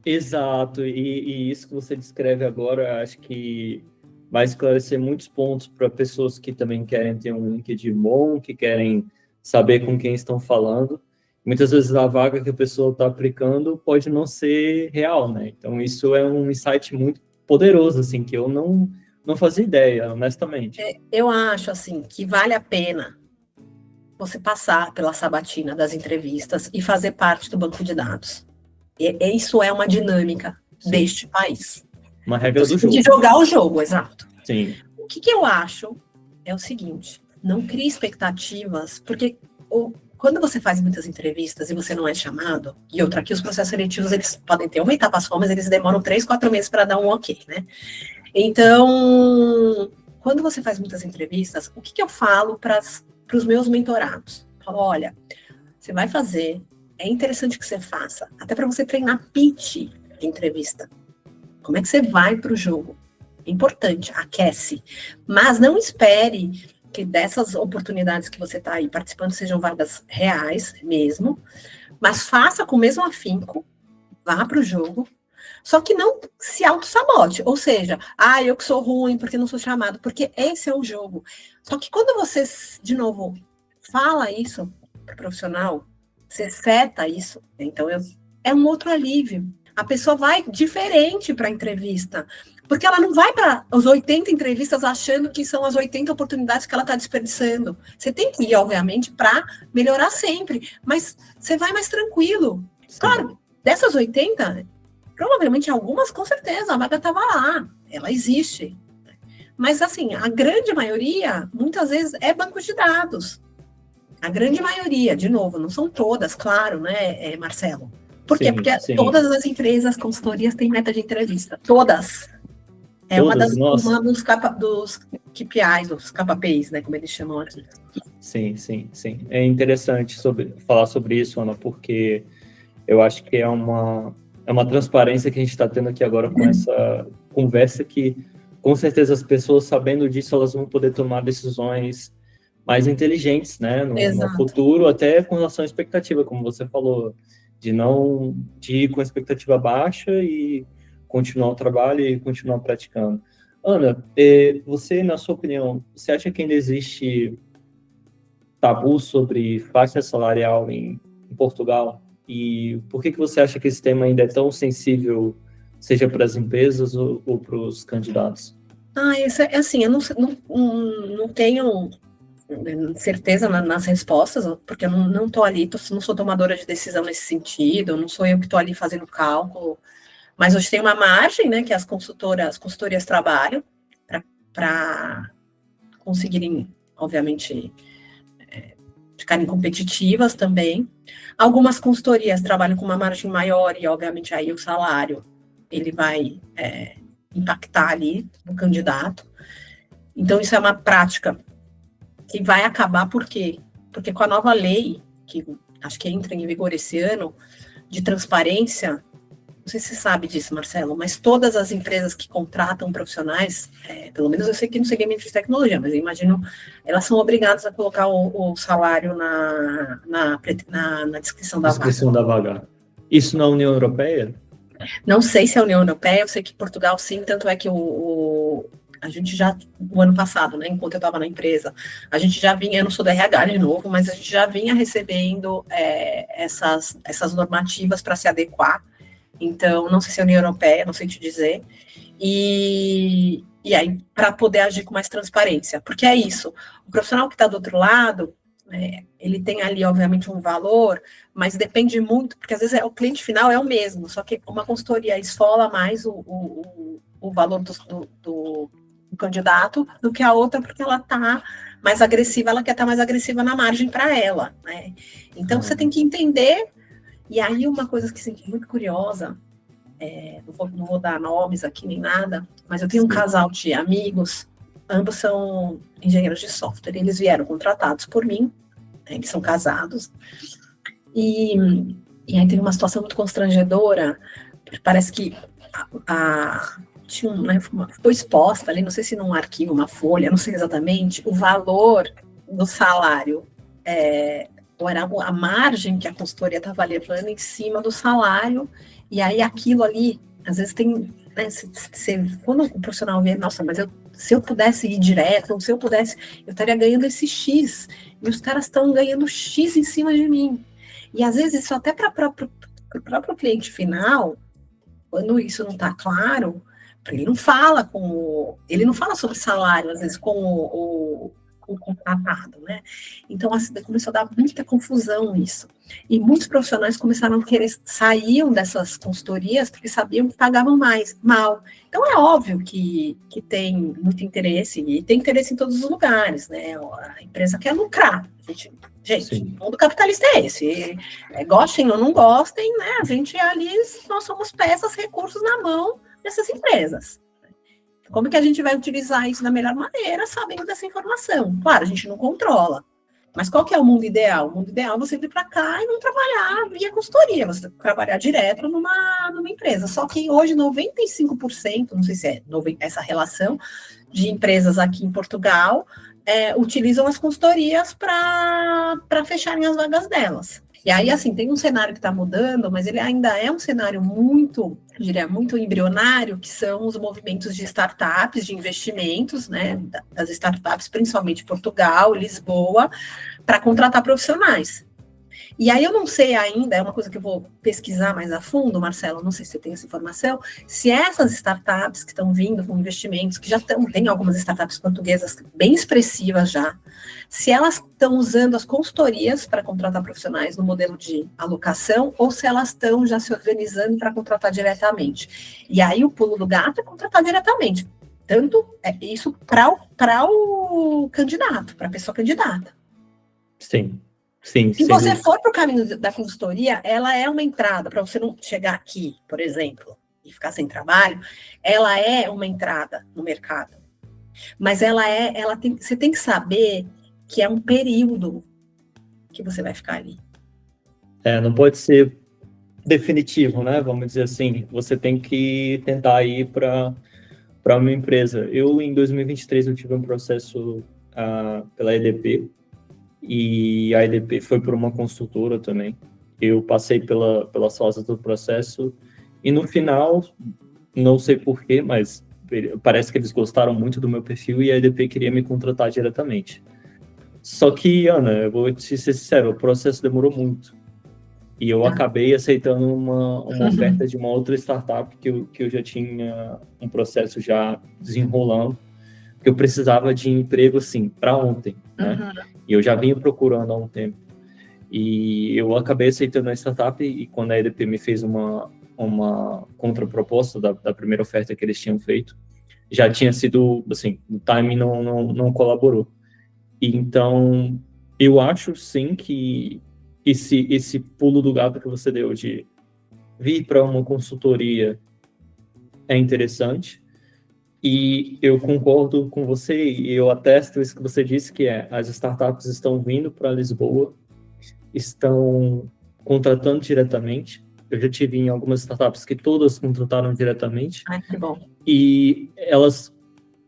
Exato. E isso que você descreve agora, acho que vai esclarecer muitos pontos para pessoas que também querem ter um LinkedIn bom, que querem saber com quem estão falando. Muitas vezes a vaga que a pessoa está aplicando pode não ser real, né? Então, isso é um insight muito poderoso, assim, que eu não fazia ideia, honestamente.
Eu acho, assim, que vale a pena você passar pela sabatina das entrevistas e fazer parte do banco de dados. Isso é uma dinâmica deste país.
Uma regra do jogo.
Tem que jogar o jogo, exato.
Sim.
O que eu acho é o seguinte, não crie expectativas, porque quando você faz muitas entrevistas e você não é chamado, e outra aqui, os processos seletivos, eles podem ter uma etapa só, mas eles demoram 3, 4 meses para dar um ok, né? Então, quando você faz muitas entrevistas, o que eu falo para os meus mentorados? Eu falo, olha, você vai fazer, é interessante que você faça, até para você treinar pitch de entrevista. Como é que você vai para o jogo? É importante, aquece. Mas não espere que dessas oportunidades que você está aí participando sejam vagas reais mesmo, mas faça com o mesmo afinco, vá para o jogo, só que não se auto-sabote, ou seja, eu que sou ruim porque não sou chamado, porque esse é o jogo. Só que quando você, de novo, fala isso para o profissional, você seta isso, então é um outro alívio. A pessoa vai diferente para a entrevista, porque ela não vai para as 80 entrevistas achando que são as 80 oportunidades que ela está desperdiçando. Você tem que ir, obviamente, para melhorar sempre, mas você vai mais tranquilo. Sim. Claro, dessas 80, provavelmente algumas, com certeza, a vaga estava lá, ela existe. Mas, assim, a grande maioria, muitas vezes, é banco de dados. A grande maioria, de novo, não são todas, claro, né, Marcelo? Por quê? Porque todas as empresas, consultorias, têm meta de entrevista. Todas. É uma dos KPIs, dos KPIs, né, como eles chamam aqui.
Sim. É interessante falar sobre isso, Ana, porque eu acho que é uma transparência que a gente está tendo aqui agora com essa conversa que, com certeza, as pessoas sabendo disso, elas vão poder tomar decisões mais inteligentes, né, no futuro, até com relação à expectativa, como você falou, de ir com a expectativa baixa e continuar o trabalho e continuar praticando. Ana, você, na sua opinião, você acha que ainda existe tabu sobre faixa salarial em Portugal? E por que você acha que esse tema ainda é tão sensível, seja para as empresas ou para os candidatos?
Isso é assim, eu não tenho certeza nas respostas, porque eu não estou ali, não sou tomadora de decisão nesse sentido, não sou eu que estou ali fazendo cálculo, mas hoje tem uma margem, né, que as consultorias trabalham para conseguirem, obviamente, ficarem competitivas também. Algumas consultorias trabalham com uma margem maior e, obviamente, aí o salário ele vai impactar ali no candidato. Então, isso é uma prática que vai acabar, por quê? Porque com a nova lei, que acho que entra em vigor esse ano, de transparência, não sei se você sabe disso, Marcelo, mas todas as empresas que contratam profissionais, pelo menos eu sei que no segmento de tecnologia, mas eu imagino, elas são obrigadas a colocar o salário na descrição da
vaga. Isso na União Europeia?
Não sei se é a União Europeia, eu sei que Portugal sim, tanto é que a gente já, no ano passado, né, enquanto eu estava na empresa, a gente já vinha, eu não sou da RH de novo, mas a gente já vinha recebendo essas normativas para se adequar. Então, não sei se é a União Europeia, não sei te dizer. E aí, para poder agir com mais transparência, porque é isso, o profissional que está do outro lado, ele tem ali, obviamente, um valor, mas depende muito, porque às vezes o cliente final é o mesmo, só que uma consultoria esfola mais o valor do candidato do que a outra, porque ela está mais agressiva, ela quer estar mais agressiva na margem para ela, né? Então, você tem que entender. E aí, uma coisa que é muito curiosa, não vou dar nomes aqui nem nada, mas eu tenho um casal de amigos, ambos são engenheiros de software, eles vieram contratados por mim, eles são casados, e aí teve uma situação muito constrangedora, parece que foi exposta ali, não sei se num arquivo, uma folha, não sei exatamente, o valor do salário, ou era a margem que a consultoria estava levando em cima do salário, e aí aquilo ali, às vezes tem, né, quando o profissional vê, nossa, mas se eu pudesse ir direto, ou se eu pudesse, eu estaria ganhando esse X, e os caras estão ganhando X em cima de mim. E às vezes isso até para o próprio cliente final, quando isso não está claro, ele não fala sobre salário, às vezes, com o contratado, né? Então, assim, começou a dar muita confusão isso. E muitos profissionais começaram a saíam dessas consultorias porque sabiam que pagavam mal. Então, é óbvio que tem muito interesse, e tem interesse em todos os lugares, né? A empresa quer lucrar. Gente, o mundo capitalista é esse. Gostem ou não gostem, né? A gente ali, nós somos peças, recursos na mão dessas empresas. Como que a gente vai utilizar isso da melhor maneira, sabendo dessa informação? Claro, a gente não controla, Mas qual que é o mundo ideal? O mundo ideal é você vir para cá e não trabalhar via consultoria, você trabalhar direto numa empresa. Só que hoje 95%, não sei se é essa relação de empresas aqui em Portugal, utilizam as consultorias para fecharem as vagas delas. E aí, assim, tem um cenário que está mudando, mas ele ainda é um cenário muito, eu diria, muito embrionário, que são os movimentos de startups, de investimentos, né, das startups, principalmente Portugal, Lisboa, para contratar profissionais. E aí eu não sei ainda, é uma coisa que eu vou pesquisar mais a fundo, Marcelo, não sei se você tem essa informação, se essas startups que estão vindo com investimentos, que já estão, tem algumas startups portuguesas bem expressivas já, se elas estão usando as consultorias para contratar profissionais no modelo de alocação, ou se elas estão já se organizando para contratar diretamente. E aí o pulo do gato é contratar diretamente. Tanto isso para o candidato, para a pessoa candidata.
Sim. Sim,
se você for para o caminho da consultoria, ela é uma entrada, para você não chegar aqui, por exemplo, e ficar sem trabalho, ela é uma entrada no mercado. Mas você tem que saber que é um período que você vai ficar ali.
Não pode ser definitivo, né? Vamos dizer assim, você tem que tentar ir para uma empresa. Eu, em 2023, eu tive um processo pela EDP, e a EDP foi por uma consultora também. Eu passei pelas fases do processo e no final, não sei porquê, mas parece que eles gostaram muito do meu perfil e a EDP queria me contratar diretamente. Só que, Ana, eu vou te ser sincero, o processo demorou muito. E eu acabei aceitando uma oferta de uma outra startup que eu já tinha um processo já desenrolando, que eu precisava de emprego, assim, para ontem, né? E eu já vinha procurando há um tempo. E eu acabei aceitando a startup e quando a EDP me fez uma contraproposta da primeira oferta que eles tinham feito, já tinha sido, assim, o timing não colaborou. E então, eu acho, sim, que esse pulo do gato que você deu de vir para uma consultoria é interessante. E eu concordo com você e eu atesto isso que você disse, que as startups estão vindo para Lisboa, estão contratando diretamente. Eu já tive em algumas startups que todas contrataram diretamente.
Que bom.
E elas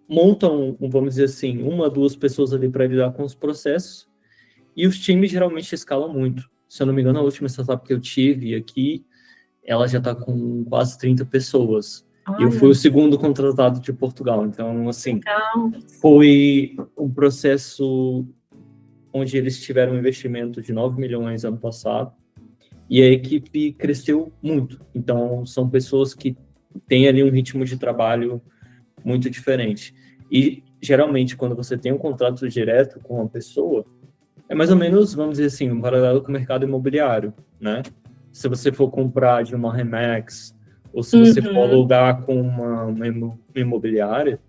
montam, vamos dizer assim, 1 a 2 pessoas ali para lidar com os processos. E os times geralmente escalam muito. Se eu não me engano, a última startup que eu tive aqui, ela já está com quase 30 pessoas. E eu fui o segundo contratado de Portugal. Então, assim, foi um processo onde eles tiveram um investimento de 9 milhões ano passado e a equipe cresceu muito. Então, são pessoas que têm ali um ritmo de trabalho muito diferente. E, geralmente, quando você tem um contrato direto com uma pessoa, é mais ou menos, vamos dizer assim, um paralelo com o mercado imobiliário, né? Se você for comprar de uma Remax, ou se você for alugar com uma imobiliária,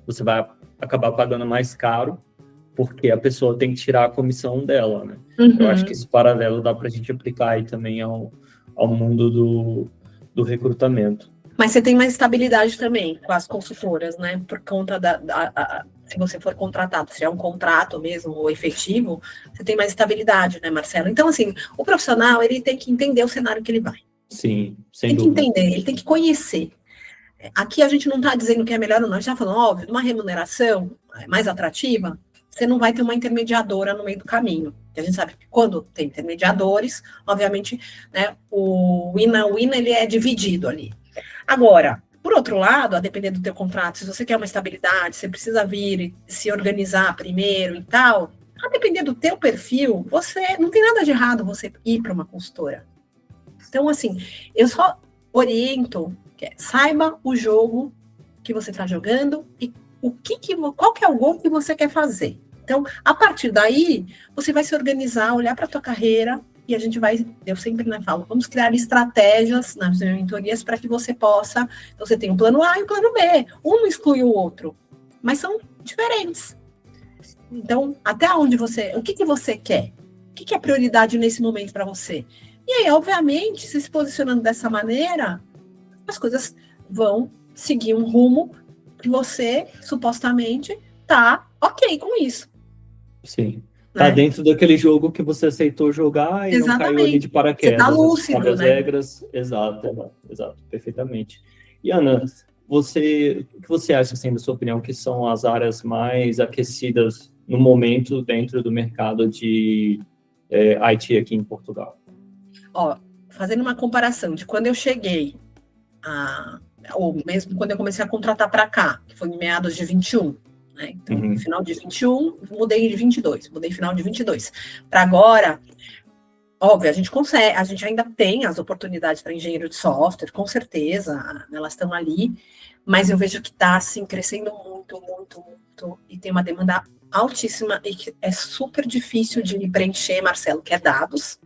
você vai acabar pagando mais caro, porque a pessoa tem que tirar a comissão dela, né? Eu acho que esse paralelo dá para a gente aplicar aí também ao mundo do recrutamento.
Mas você tem mais estabilidade também com as consultoras, né? Por conta se você for contratado, se é um contrato mesmo ou efetivo, você tem mais estabilidade, né, Marcelo? Então, assim, o profissional, ele tem que entender o cenário que ele vai.
Sim, sem dúvida.
Tem que entender, ele tem que conhecer. Aqui a gente não está dizendo que é melhor ou não, a gente está falando, óbvio, uma remuneração mais atrativa, você não vai ter uma intermediadora no meio do caminho. A gente sabe que quando tem intermediadores, obviamente, né, o win-win ele é dividido ali. Agora, por outro lado, a depender do teu contrato, se você quer uma estabilidade, você precisa vir e se organizar primeiro e tal, a depender do teu perfil, você não tem nada de errado você ir para uma consultora. Então, assim, eu só oriento, saiba o jogo que você está jogando e qual que é o gol que você quer fazer. Então, a partir daí, você vai se organizar, olhar para a tua carreira e a gente vai, eu sempre falo, vamos criar estratégias nas mentorias para que você possa, então você tem um plano A e um plano B, um não exclui o outro, mas são diferentes. Então, até onde o que você quer? O que é prioridade nesse momento para você? E aí, obviamente, se posicionando dessa maneira, as coisas vão seguir um rumo que você, supostamente, tá ok com isso.
Sim. Tá
né?
dentro daquele jogo que você aceitou jogar e não caiu ali de
Exatamente. Você
paraquedas.
tá
Você sabe
lúcido,
as
né?
regras. Exato, perfeitamente. E Ana, o que você acha, assim, da sua opinião, que são as áreas mais aquecidas no momento dentro do mercado de IT aqui em Portugal?
Ó, fazendo uma comparação de quando eu cheguei, ou mesmo quando eu comecei a contratar para cá, que foi em meados de 21, né? Então, no
Uhum.
final de 21, mudei de 22, mudei final de 22. Para agora, óbvio, a gente consegue, a gente ainda tem as oportunidades para engenheiro de software, com certeza, elas estão ali, mas eu vejo que está assim, crescendo muito, e tem uma demanda altíssima e que é super difícil de preencher, Marcelo, que é dados.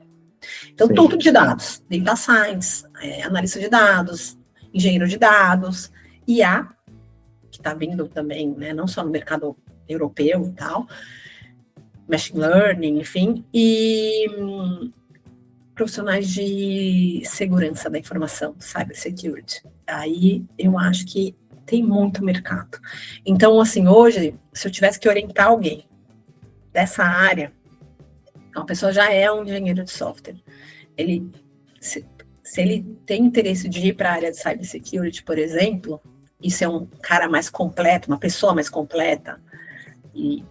Então,
Sim.
tudo de dados, data science, analista de dados, engenheiro de dados, IA, que está vindo também, né, não só no mercado europeu e tal, machine learning, enfim, e profissionais de segurança da informação, cybersecurity. Aí eu acho que tem muito mercado. Então, assim, hoje, se eu tivesse que orientar alguém dessa área, uma pessoa já é um engenheiro de software. Ele, se ele tem interesse de ir para a área de cybersecurity, por exemplo, e ser um cara mais completo, uma pessoa mais completa, e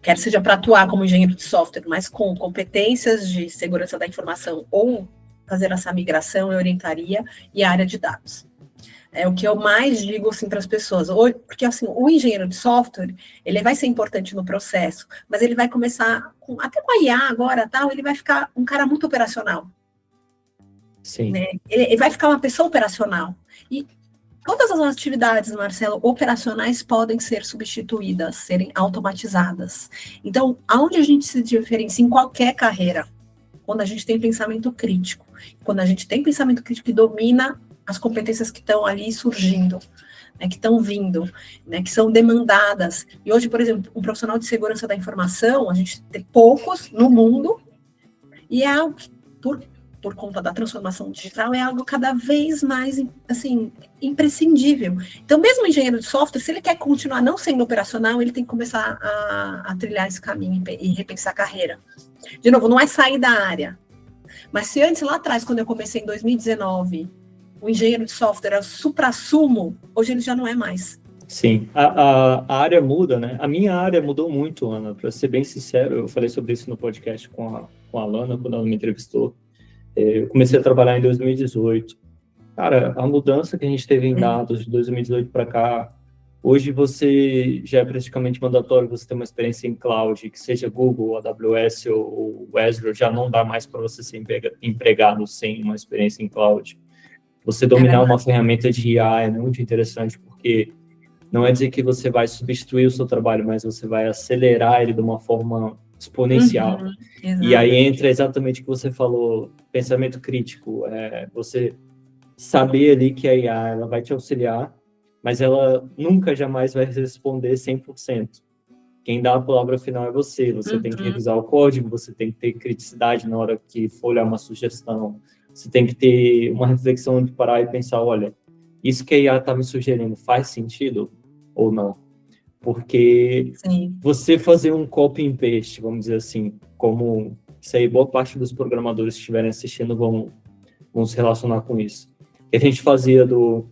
quer seja para atuar como engenheiro de software, mas com competências de segurança da informação ou fazer essa migração, eu orientaria, e a área de dados. É o que eu mais digo assim, para as pessoas, porque assim, o engenheiro de software, ele vai ser importante no processo, mas ele vai começar, até com a IA agora, tal, ele vai ficar um cara muito operacional.
Sim.
Né? Ele vai ficar uma pessoa operacional. E todas as atividades, Marcelo, operacionais podem ser substituídas, serem automatizadas. Então, aonde a gente se diferencia em qualquer carreira? Quando a gente tem pensamento crítico. Quando a gente tem pensamento crítico que domina as competências que estão ali surgindo, né, que estão vindo, né, que são demandadas. E hoje, por exemplo, um profissional de segurança da informação, a gente tem poucos no mundo, e é algo que, por conta da transformação digital, é algo cada vez mais, assim, imprescindível. Então, mesmo o engenheiro de software, se ele quer continuar não sendo operacional, ele tem que começar a trilhar esse caminho e repensar a carreira. De novo, não é sair da área. Mas se antes, lá atrás, quando eu comecei em 2019, o engenheiro de software era o supra-sumo, hoje ele já não é mais.
Sim, a área muda, né? A minha área mudou muito, Ana, para ser bem sincero. Eu falei sobre isso no podcast com a Lana, quando ela me entrevistou. Eu comecei a trabalhar em 2018. Cara, a mudança que a gente teve em dados de 2018 para cá, hoje você já é praticamente mandatório você ter uma experiência em cloud, que seja Google, AWS ou Azure, já não dá mais para você ser empregado sem uma experiência em cloud. Você dominar uma ferramenta de IA é muito interessante, porque não é dizer que você vai substituir o seu trabalho, mas você vai acelerar ele de uma forma exponencial. E aí entra exatamente o que você falou, pensamento crítico, você saber ali que a IA ela vai te auxiliar, mas ela nunca, jamais vai responder 100%. Quem dá a palavra final é você tem que revisar o código, você tem que ter criticidade na hora que for olhar uma sugestão, você tem que ter uma reflexão de parar e pensar, olha, isso que a IA está me sugerindo faz sentido ou não? Porque você fazer um copy and paste, vamos dizer assim, como isso aí, boa parte dos programadores que estiverem assistindo vão se relacionar com isso. Que a gente fazia do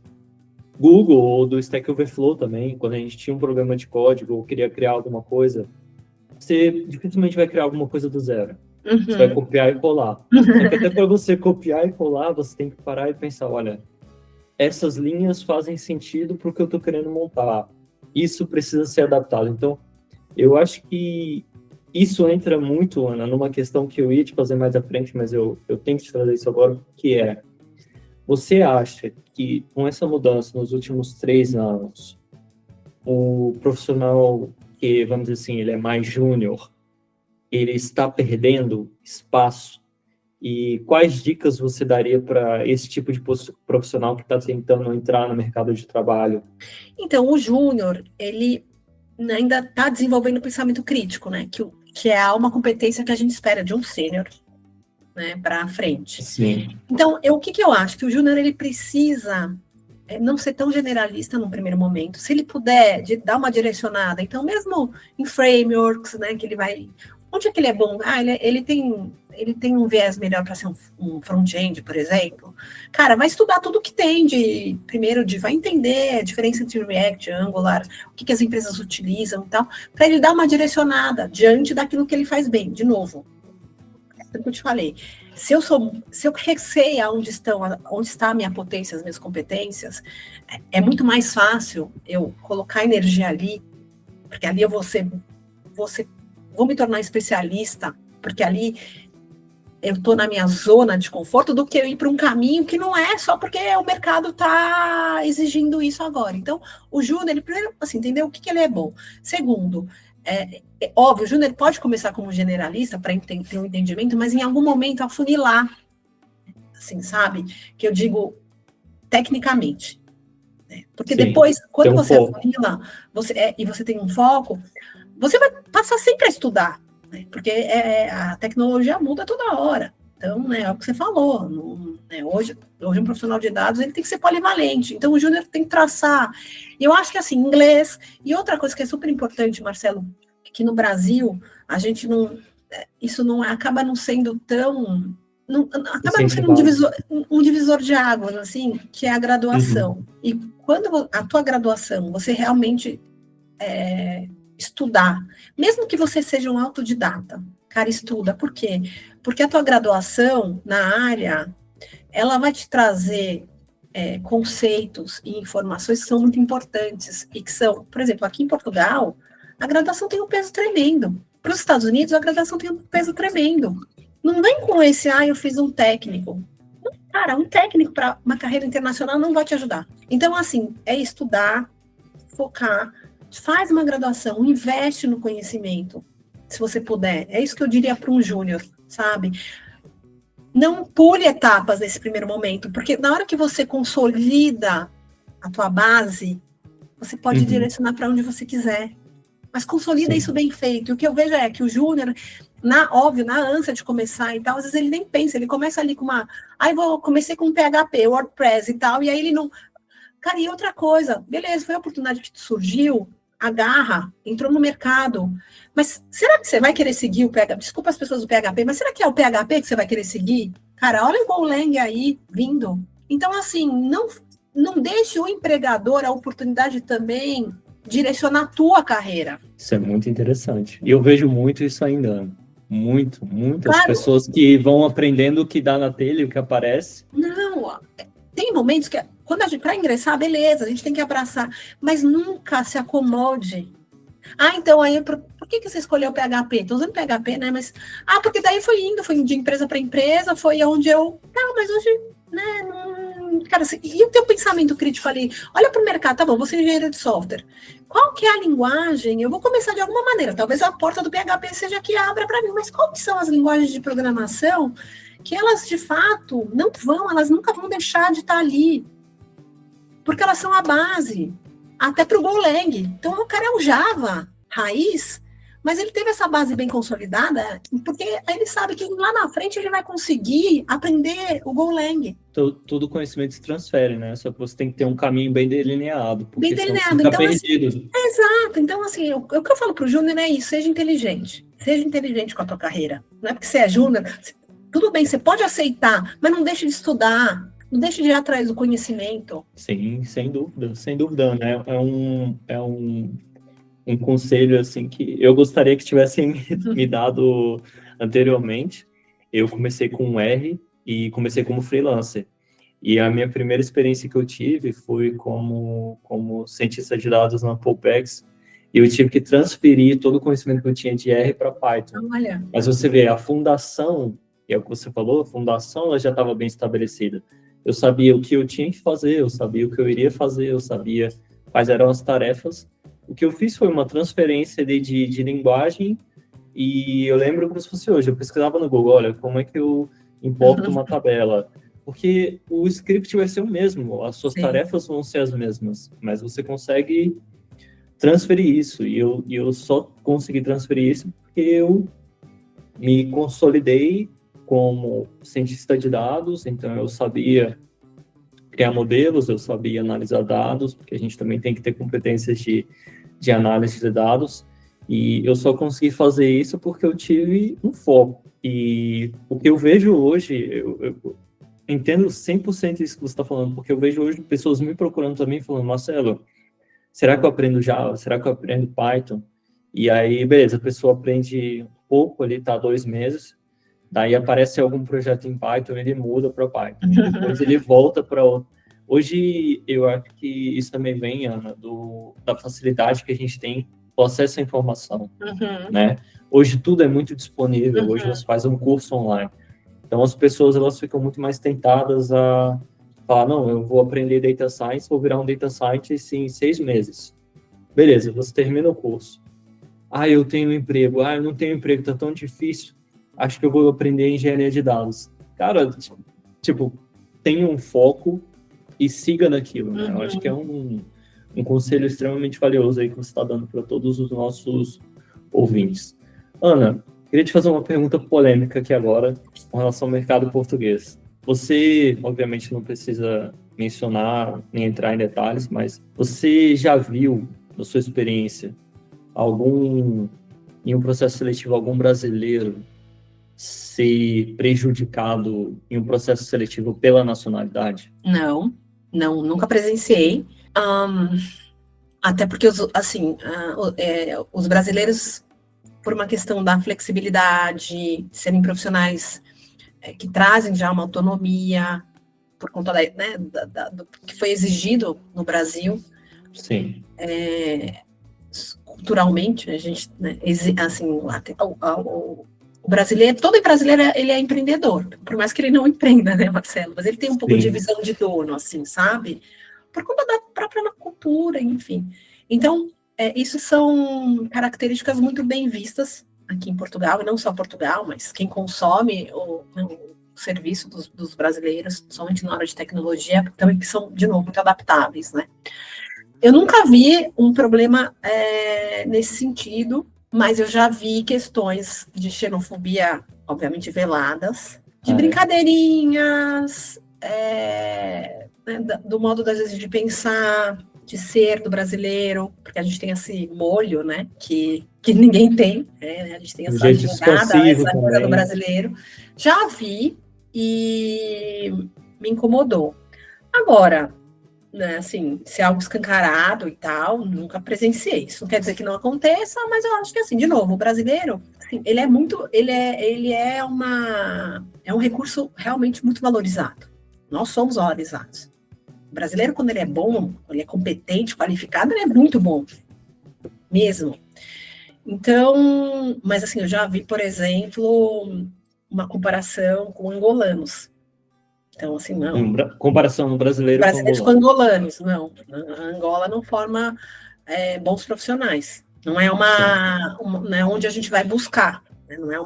Google ou do Stack Overflow também, quando a gente tinha um programa de código ou queria criar alguma coisa, você dificilmente vai criar alguma coisa do zero. Você vai copiar e colar. Só que até para você copiar e colar, você tem que parar e pensar, olha, essas linhas fazem sentido para o que eu estou querendo montar. Isso precisa ser adaptado. Então, eu acho que isso entra muito, Ana, numa questão que eu ia te fazer mais à frente, mas eu tenho que te trazer isso agora, que é, você acha que com essa mudança nos últimos 3 anos, o profissional que, vamos dizer assim, ele é mais júnior, ele está perdendo espaço? E quais dicas você daria para esse tipo de profissional que está tentando entrar no mercado de trabalho?
Então, o júnior, ele ainda está desenvolvendo pensamento crítico, né? Que é uma competência que a gente espera de um sênior, né, para frente.
Sim.
Então, o que eu acho? Que o júnior, ele precisa não ser tão generalista no primeiro momento. Se ele puder dar uma direcionada, então mesmo em frameworks, né, que ele vai Onde é que ele é bom? Ele tem um viés melhor para ser um front-end, por exemplo. Cara, vai estudar tudo que tem vai entender a diferença entre React, Angular, o que as empresas utilizam e tal, para ele dar uma direcionada diante daquilo que ele faz bem. De novo, é o que eu te falei. Se eu receio onde está a minha potência, as minhas competências, é muito mais fácil eu colocar energia ali, porque ali eu vou me tornar especialista, porque ali eu estou na minha zona de conforto, do que eu ir para um caminho que não é só porque o mercado está exigindo isso agora. Então, o Júnior, ele primeiro, assim, entendeu o que ele é bom. Segundo, óbvio, o Júnior pode começar como generalista para ter um entendimento, mas em algum momento afunilar, assim, sabe? Que eu digo tecnicamente. Né? Porque
Sim,
depois, quando você
foco.
afunila, e você tem um foco, você vai passar sempre a estudar. Né? Porque a tecnologia muda toda hora. Então, né, é o que você falou. Hoje um profissional de dados ele tem que ser polivalente. Então, o Júnior tem que traçar. Eu acho que, assim, inglês... E outra coisa que é super importante, Marcelo, que no Brasil, a gente não... Isso não acaba não sendo tão... acaba não sendo um divisor de águas, assim, que é a graduação. Uhum. E quando a tua graduação, você realmente... estudar, mesmo que você seja um autodidata, cara, estuda. Por quê? Porque a tua graduação na área, ela vai te trazer conceitos e informações que são muito importantes e que são, por exemplo, aqui em Portugal, a graduação tem um peso tremendo. Para os Estados Unidos, a graduação tem um peso tremendo. Não vem com esse, eu fiz um técnico. Cara, um técnico para uma carreira internacional não vai te ajudar. Então, assim, é estudar, focar, faz uma graduação, investe no conhecimento, se você puder. É isso que eu diria para um júnior, sabe? Não pule etapas nesse primeiro momento, porque na hora que você consolida a tua base, você pode direcionar para onde você quiser. Mas consolida isso bem feito. E o que eu vejo é que o júnior, na ânsia de começar e tal, às vezes ele nem pensa, ele começa ali com comecei com PHP, WordPress e tal, e aí ele não... Cara, e outra coisa, beleza, foi a oportunidade que surgiu, agarra, entrou no mercado, mas será que você vai querer seguir o PHP? Desculpa as pessoas do PHP, mas será que é o PHP que você vai querer seguir? Cara, olha o Golang aí, vindo. Então, assim, não deixe o empregador a oportunidade também direcionar a tua carreira.
Isso é muito interessante. E eu vejo muito isso ainda. Muitas
claro.
Pessoas que vão aprendendo o que dá na telha, o que aparece.
Não, tem momentos que quando para ingressar, beleza, a gente tem que abraçar, mas nunca se acomode. Então aí, por que você escolheu o PHP? Estou usando PHP, né? Mas, porque daí foi de empresa para empresa, foi onde eu... mas hoje, né, cara, assim, e o teu pensamento crítico ali? Olha para o mercado, tá bom, você é engenheiro de software. Qual que é a linguagem? Eu vou começar de alguma maneira, talvez a porta do PHP seja que abra para mim, mas quais são as linguagens de programação que elas, de fato, elas nunca vão deixar de estar ali? Porque elas são a base, até para o Golang. Então, o cara é um Java raiz, mas ele teve essa base bem consolidada, porque ele sabe que lá na frente ele vai conseguir aprender o Golang.
Todo conhecimento se transfere, né? Só que você tem que ter um caminho bem delineado, porque
bem delineado.
Senão você fica
então,
perdido.
Assim, exato. Então, assim, o que eu falo para o júnior é isso, seja inteligente com a tua carreira. Não é porque você é júnior, tudo bem, você pode aceitar, mas não deixe de estudar, não deixe de ir atrás do conhecimento.
Sim, sem dúvida, né? É um conselho, assim, que eu gostaria que tivessem me dado anteriormente. Eu comecei com um R e comecei como freelancer. E a minha primeira experiência que eu tive foi como cientista de dados na Poupex, e eu tive que transferir todo o conhecimento que eu tinha de R para Python.
Olha.
Mas você vê, a fundação, que é o que você falou, a fundação ela já estava bem estabelecida. Eu sabia o que eu tinha que fazer, eu sabia o que eu iria fazer, eu sabia quais eram as tarefas. O que eu fiz foi uma transferência de linguagem, e eu lembro como se fosse hoje. Eu pesquisava no Google, olha, como é que eu importo uma tabela? Porque o script vai ser o mesmo, as suas tarefas vão ser as mesmas, mas você consegue transferir isso, e eu só consegui transferir isso porque eu me consolidei como cientista de dados. Então eu sabia criar modelos, eu sabia analisar dados, porque a gente também tem que ter competências de análise de dados, E eu só consegui fazer isso porque eu tive um foco. E o que eu vejo hoje, eu entendo 100% isso que você está falando, porque eu vejo hoje pessoas me procurando também, falando, Marcelo, será que eu aprendo Java? Será que eu aprendo Python? E aí, beleza, a pessoa aprende um pouco ali, tá 2 meses, daí aparece algum projeto em Python, ele muda para Python. Depois ele volta para outro. Hoje, eu acho que isso também vem, Ana, da facilidade que a gente tem o acesso à informação, né? Hoje tudo é muito disponível, hoje você faz um curso online. Então, as pessoas, elas ficam muito mais tentadas a falar, não, eu vou aprender Data Science, vou virar um Data Scientist em 6 meses. Beleza, você termina o curso. Ah, eu tenho um emprego. Ah, eu não tenho emprego, tá tão difícil. Acho que eu vou aprender engenharia de dados. Cara, tipo, tenha um foco e siga naquilo, né? Eu acho que é um conselho extremamente valioso aí que você está dando para todos os nossos ouvintes. Ana, queria te fazer uma pergunta polêmica aqui agora, com relação ao mercado português. Você, obviamente, não precisa mencionar nem entrar em detalhes, mas você já viu, na sua experiência, em um processo seletivo, algum brasileiro ser prejudicado em um processo seletivo pela nacionalidade?
Não, nunca presenciei. Até porque, os brasileiros, por uma questão da flexibilidade, serem profissionais que trazem já uma autonomia, por conta do que foi exigido no Brasil.
Sim.
Culturalmente, a gente, né, assim, o brasileiro, todo brasileiro, ele é empreendedor, por mais que ele não empreenda, né, Marcelo? Mas ele tem um pouco de visão de dono, assim, sabe? Por conta da própria cultura, enfim. Então, isso são características muito bem vistas aqui em Portugal, e não só Portugal, mas quem consome o serviço dos brasileiros, somente na hora de tecnologia, também que são, de novo, muito adaptáveis, né? Eu nunca vi um problema nesse sentido, mas eu já vi questões de xenofobia, obviamente veladas, de brincadeirinhas, do modo, às vezes, de pensar, de ser do brasileiro, porque a gente tem esse molho, né, que ninguém tem, né, a gente tem essa jogada, essa coisa do brasileiro. Já vi e me incomodou. Agora, né, assim, se é algo escancarado e tal, nunca presenciei. Isso não quer dizer que não aconteça, mas eu acho que, assim, de novo, o brasileiro, assim, ele é um recurso realmente muito valorizado. Nós somos valorizados. O brasileiro, quando ele é bom, quando ele é competente, qualificado, ele é muito bom, mesmo. Então, mas assim, eu já vi, por exemplo, uma comparação com angolanos. Então, assim, não.
Comparação no brasileiro
com angolanos, não. A Angola não forma bons profissionais. Não é não é onde a gente vai buscar. Né? Não é um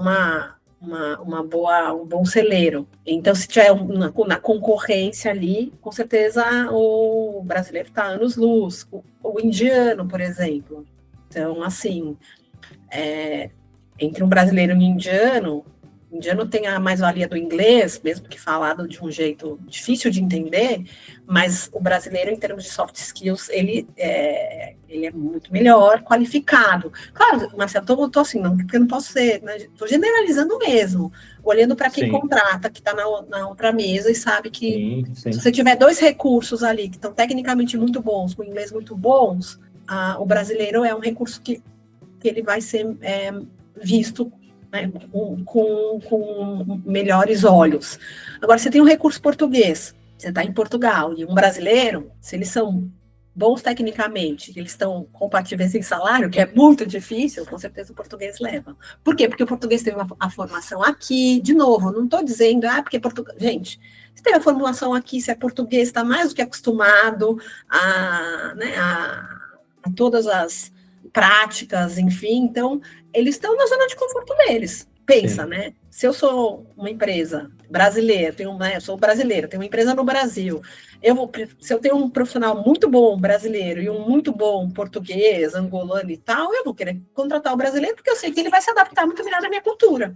bom celeiro. Então, se tiver na concorrência ali, com certeza o brasileiro está anos-luz. O indiano, por exemplo. Então, assim, entre um brasileiro e um indiano, o indiano tem a mais-valia do inglês, mesmo que falado de um jeito difícil de entender, mas o brasileiro, em termos de soft skills, ele é muito melhor qualificado. Claro, Marcelo, estou assim, não, porque eu não posso ser, estou generalizando mesmo, olhando para quem contrata, que está na outra mesa e sabe que se você tiver 2 recursos ali que estão tecnicamente muito bons, com inglês muito bons, o brasileiro é um recurso que ele vai ser visto, né, com melhores olhos. Agora, você tem um recurso português, você está em Portugal, e um brasileiro, se eles são bons tecnicamente, eles estão compatíveis em salário, que é muito difícil, com certeza o português leva. Por quê? Porque o português teve a formação aqui, de novo, não estou dizendo, porque Portugal... Gente, se teve a formação aqui, se é português, está mais do que acostumado a todas as práticas, enfim, então eles estão na zona de conforto deles. Pensa, né? Se eu sou uma empresa brasileira, eu sou brasileira, tenho uma empresa no Brasil, se eu tenho um profissional muito bom brasileiro e um muito bom português, angolano e tal, eu vou querer contratar o brasileiro porque eu sei que ele vai se adaptar muito melhor na minha cultura.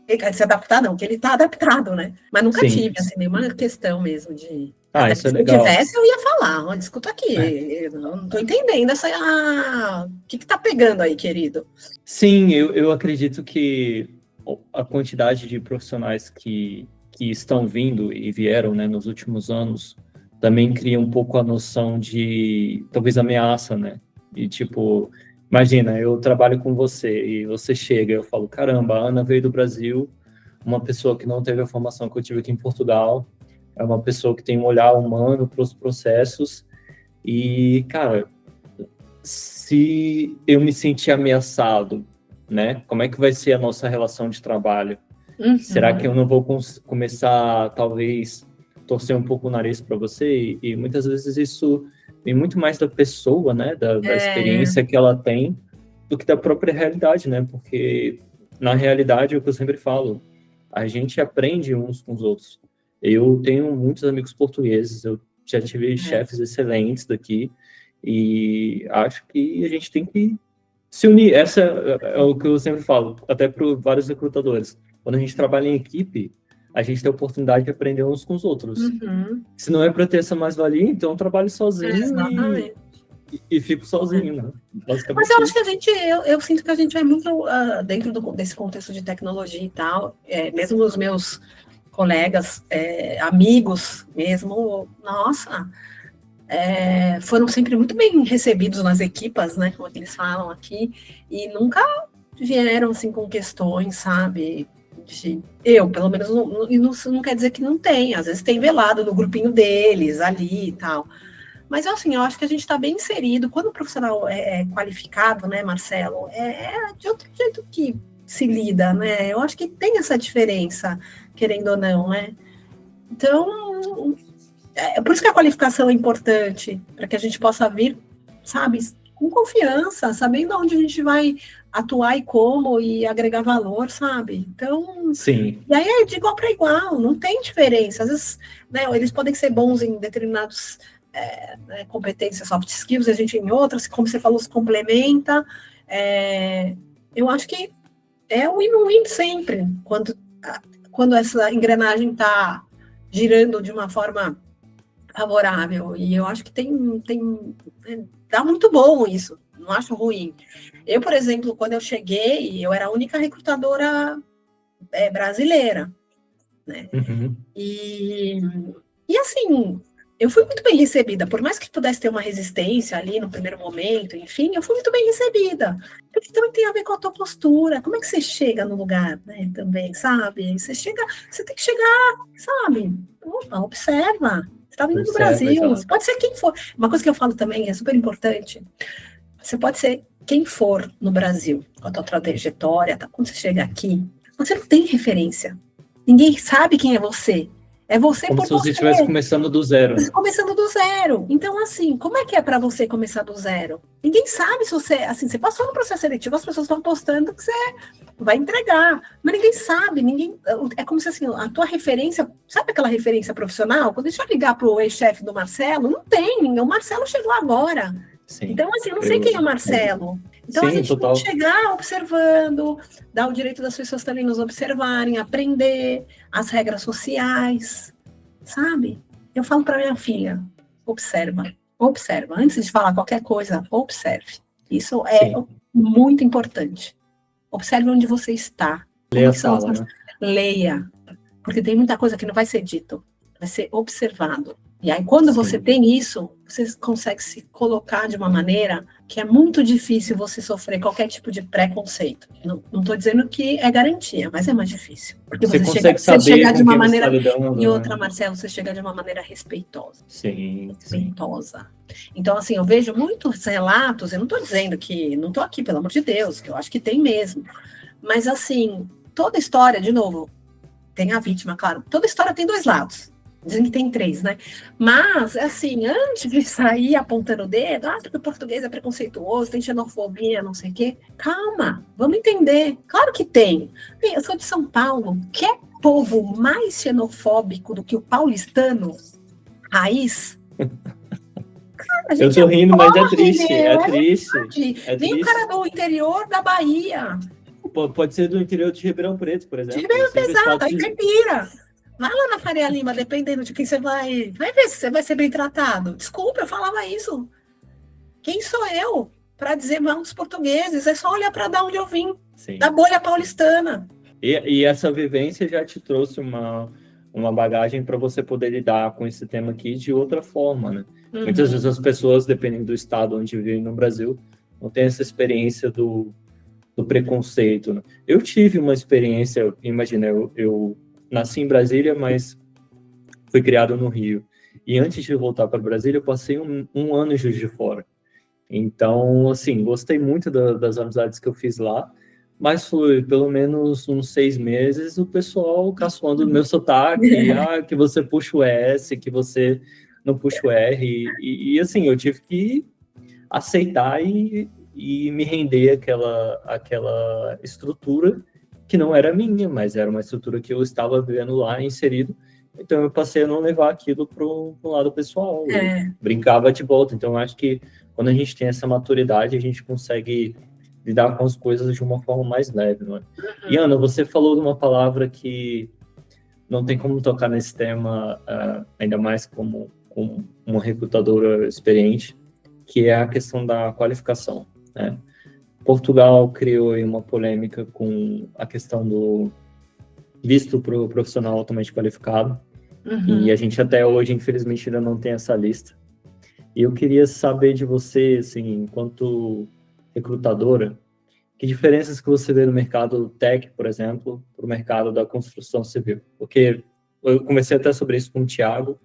Ele vai se adaptar, não, que ele está adaptado, né? Mas nunca tive assim, nenhuma questão mesmo de Até
Isso é
se eu
legal.
tivesse, eu ia falar. Olha, escuta aqui, eu não estou entendendo o que está pegando aí, querido?
Sim, eu acredito que a quantidade de profissionais que estão vindo e vieram, né, nos últimos anos também cria um pouco a noção de, talvez, ameaça, né? E, tipo, imagina, eu trabalho com você e você chega, eu falo, caramba, a Ana veio do Brasil, uma pessoa que não teve a formação que eu tive aqui em Portugal, é uma pessoa que tem um olhar humano para os processos e, cara, se eu me sentir ameaçado, né? Como é que vai ser a nossa relação de trabalho? Será que eu não vou começar, talvez, torcer um pouco o nariz para você? E muitas vezes isso vem muito mais da pessoa, né? Da experiência que ela tem, do que da própria realidade, né? Porque, na realidade, é o que eu sempre falo, a gente aprende uns com os outros. Eu tenho muitos amigos portugueses, eu já tive chefes excelentes daqui, e acho que a gente tem que se unir. Essa é o que eu sempre falo, até para vários recrutadores. Quando a gente trabalha em equipe, a gente tem a oportunidade de aprender uns com os outros. Se não é para ter essa mais-valia, então eu trabalho sozinho e fico sozinho, né? Basicamente.
Mas eu acho que eu sinto que a gente é muito dentro desse contexto de tecnologia e tal, mesmo os meus colegas, amigos mesmo, nossa, foram sempre muito bem recebidos nas equipas, né, como eles falam aqui, e nunca vieram assim com questões, sabe? Pelo menos, não quer dizer que não tem, às vezes tem velado no grupinho deles ali e tal. Mas assim, eu acho que a gente está bem inserido. Quando o profissional é qualificado, né, Marcelo, é de outro jeito que se lida, né? Eu acho que tem essa diferença, querendo ou não, né? Então, por isso que a qualificação é importante, para que a gente possa vir, sabe, com confiança, sabendo onde a gente vai atuar e como, e agregar valor, sabe? Então,
sim.
E aí é de igual para igual, não tem diferença. Às vezes, né, eles podem ser bons em determinados competências, soft skills, a gente em outras, como você falou, se complementa. Eu acho que é um win-win sempre, quando essa engrenagem está girando de uma forma favorável. E eu acho que dá muito bom isso, não acho ruim. Eu, por exemplo, quando eu cheguei, eu era a única recrutadora brasileira, né? E assim, eu fui muito bem recebida, por mais que pudesse ter uma resistência ali no primeiro momento, enfim, eu fui muito bem recebida. Porque também tem a ver com a tua postura, como é que você chega no lugar, né, também, sabe? Você tem que chegar, sabe? Opa, observa, você está vindo do Brasil, pode ser quem for. Uma coisa que eu falo também, é super importante, você pode ser quem for no Brasil, com a tua trajetória, tá? Quando você chega aqui, você não tem referência, ninguém sabe quem é você. É você
como
por
se você estivesse começando do zero.
Começando do zero. Então, assim, como é que é para você começar do zero? Ninguém sabe se você, assim, você passou no processo seletivo, as pessoas estão postando que você vai entregar, mas ninguém sabe, é como se, assim, a tua referência, sabe aquela referência profissional? Quando deixa eu ligar para o ex-chefe do Marcelo, não tem, o Marcelo chegou agora. Sim, então, assim, eu não sei quem é o Marcelo. Então, a gente tem que chegar observando, dar o direito das pessoas também nos observarem, aprender as regras sociais, sabe? Eu falo para minha filha, observa. Antes de falar qualquer coisa, observe. Isso é muito importante. Observe onde você está.
Leia a sala, né?
Leia, porque tem muita coisa que não vai ser dito, vai ser observado. E aí, quando você tem isso, você consegue se colocar de uma maneira que é muito difícil você sofrer qualquer tipo de preconceito. Não estou dizendo que é garantia, mas é mais difícil. Porque você chega de uma maneira... E outra, Marcelo, você chega de uma maneira respeitosa. Respeitosa. Então, assim, eu vejo muitos relatos, eu não estou dizendo que... Não estou aqui, pelo amor de Deus, que eu acho que tem mesmo. Mas, assim, toda história, de novo, tem a vítima, claro. Toda história tem dois lados. Dizem que tem 3, né? Mas, assim, antes de sair apontando o dedo, porque o português é preconceituoso, tem xenofobia, não sei o quê. Calma, vamos entender. Claro que tem. Eu sou de São Paulo. Quer povo mais xenofóbico do que o paulistano raiz? Cara,
eu tô rindo, mas é triste. É triste.
Vem o cara do interior da Bahia.
Pode ser do interior de Ribeirão Preto, por exemplo.
De Ribeirão Preto, aí caipira. Vai lá na Faria Lima, dependendo de quem você vai ver se você vai ser bem tratado. Desculpa, eu falava isso. Quem sou eu para dizer mal dos portugueses? É só olhar para dar onde eu vim,
Sim.
da bolha paulistana.
E essa vivência já te trouxe uma bagagem para você poder lidar com esse tema aqui de outra forma, né?
Uhum.
Muitas vezes as pessoas, dependendo do estado onde vivem no Brasil, não têm essa experiência do preconceito, né? Eu tive uma experiência, imagina, eu nasci em Brasília, mas fui criado no Rio. E antes de voltar para Brasília, eu passei um ano em Juiz de Fora. Então, assim, gostei muito das amizades que eu fiz lá, mas foi pelo menos uns 6 meses o pessoal caçoando do meu sotaque, que você puxa o S, que você não puxa o R, e assim, eu tive que aceitar e me render àquela estrutura que não era minha, mas era uma estrutura que eu estava vivendo lá, inserido. Então eu passei a não levar aquilo para o lado pessoal, brincava de volta. Então eu acho que quando a gente tem essa maturidade, a gente consegue lidar com as coisas de uma forma mais leve, não é? E Ana, você falou de uma palavra que não tem como tocar nesse tema, ainda mais como uma recrutadora experiente, que é a questão da qualificação, né? Portugal criou aí uma polêmica com a questão do visto para o profissional altamente qualificado, e a gente até hoje, infelizmente, ainda não tem essa lista. E eu queria saber de você, assim, enquanto recrutadora, que diferenças que você vê no mercado tech, por exemplo, para o mercado da construção civil? Porque eu conversei até sobre isso com o Thiago,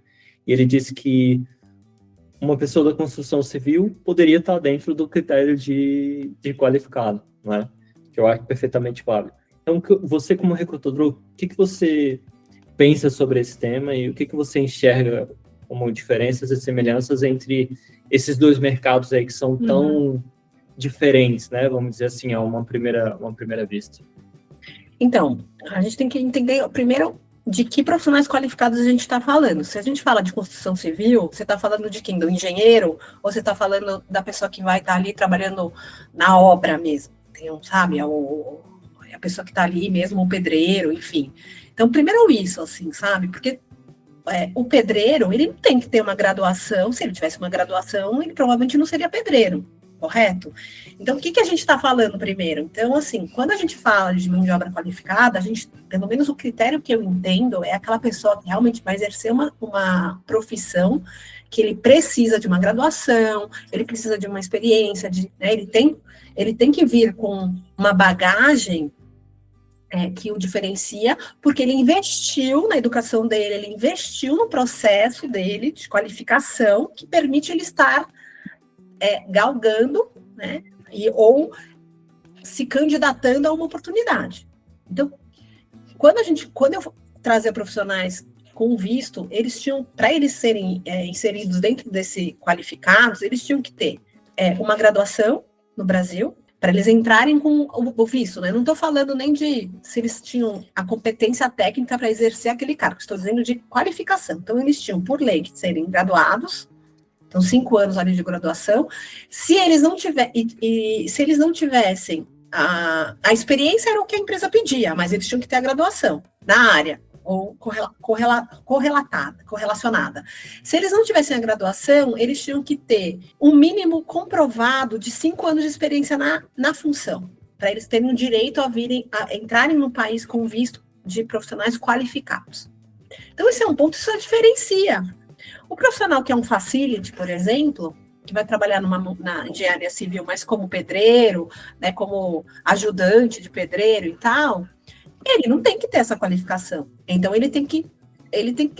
e ele disse que uma pessoa da construção civil poderia estar dentro do critério de qualificado, não é? Que eu acho perfeitamente válido. Então, você como recrutador, o que você pensa sobre esse tema e o que você enxerga como diferenças e semelhanças entre esses dois mercados aí que são tão diferentes, né? Vamos dizer assim, a uma primeira vista.
Então, a gente tem que entender, primeiro, de que profissionais qualificados a gente está falando. Se a gente fala de construção civil, você está falando de quem? Do engenheiro? Ou você está falando da pessoa que vai estar ali trabalhando na obra mesmo? Sabe? A pessoa que está ali mesmo, o pedreiro, enfim. Então, primeiro isso, assim, sabe? Porque o pedreiro, ele não tem que ter uma graduação. Se ele tivesse uma graduação, ele provavelmente não seria pedreiro, correto? Então, o que a gente está falando primeiro? Então, assim, quando a gente fala de mão de obra qualificada, a gente, pelo menos o critério que eu entendo, é aquela pessoa que realmente vai exercer uma profissão que ele precisa de uma graduação, ele precisa de uma experiência, né, ele tem que vir com uma bagagem que o diferencia, porque ele investiu na educação dele, ele investiu no processo dele de qualificação que permite ele estar galgando, né, se candidatando a uma oportunidade. Então, quando eu trazia profissionais com visto, eles tinham, para eles serem inseridos dentro desse qualificados, eles tinham que ter uma graduação no Brasil, para eles entrarem com o visto, né? Não estou falando nem de se eles tinham a competência técnica para exercer aquele cargo, estou dizendo de qualificação. Então, eles tinham, por lei, que serem graduados, então 5 anos ali de graduação. Se eles não tivessem a experiência, era o que a empresa pedia, mas eles tinham que ter a graduação na área, ou correlacionada. Se eles não tivessem a graduação, eles tinham que ter um mínimo comprovado de 5 anos de experiência na função, para eles terem o direito a entrarem no país com visto de profissionais qualificados. Então, esse é um ponto, isso diferencia. O profissional que é um facility, por exemplo, que vai trabalhar na engenharia civil, mas como pedreiro, né, como ajudante de pedreiro e tal, ele não tem que ter essa qualificação. Então,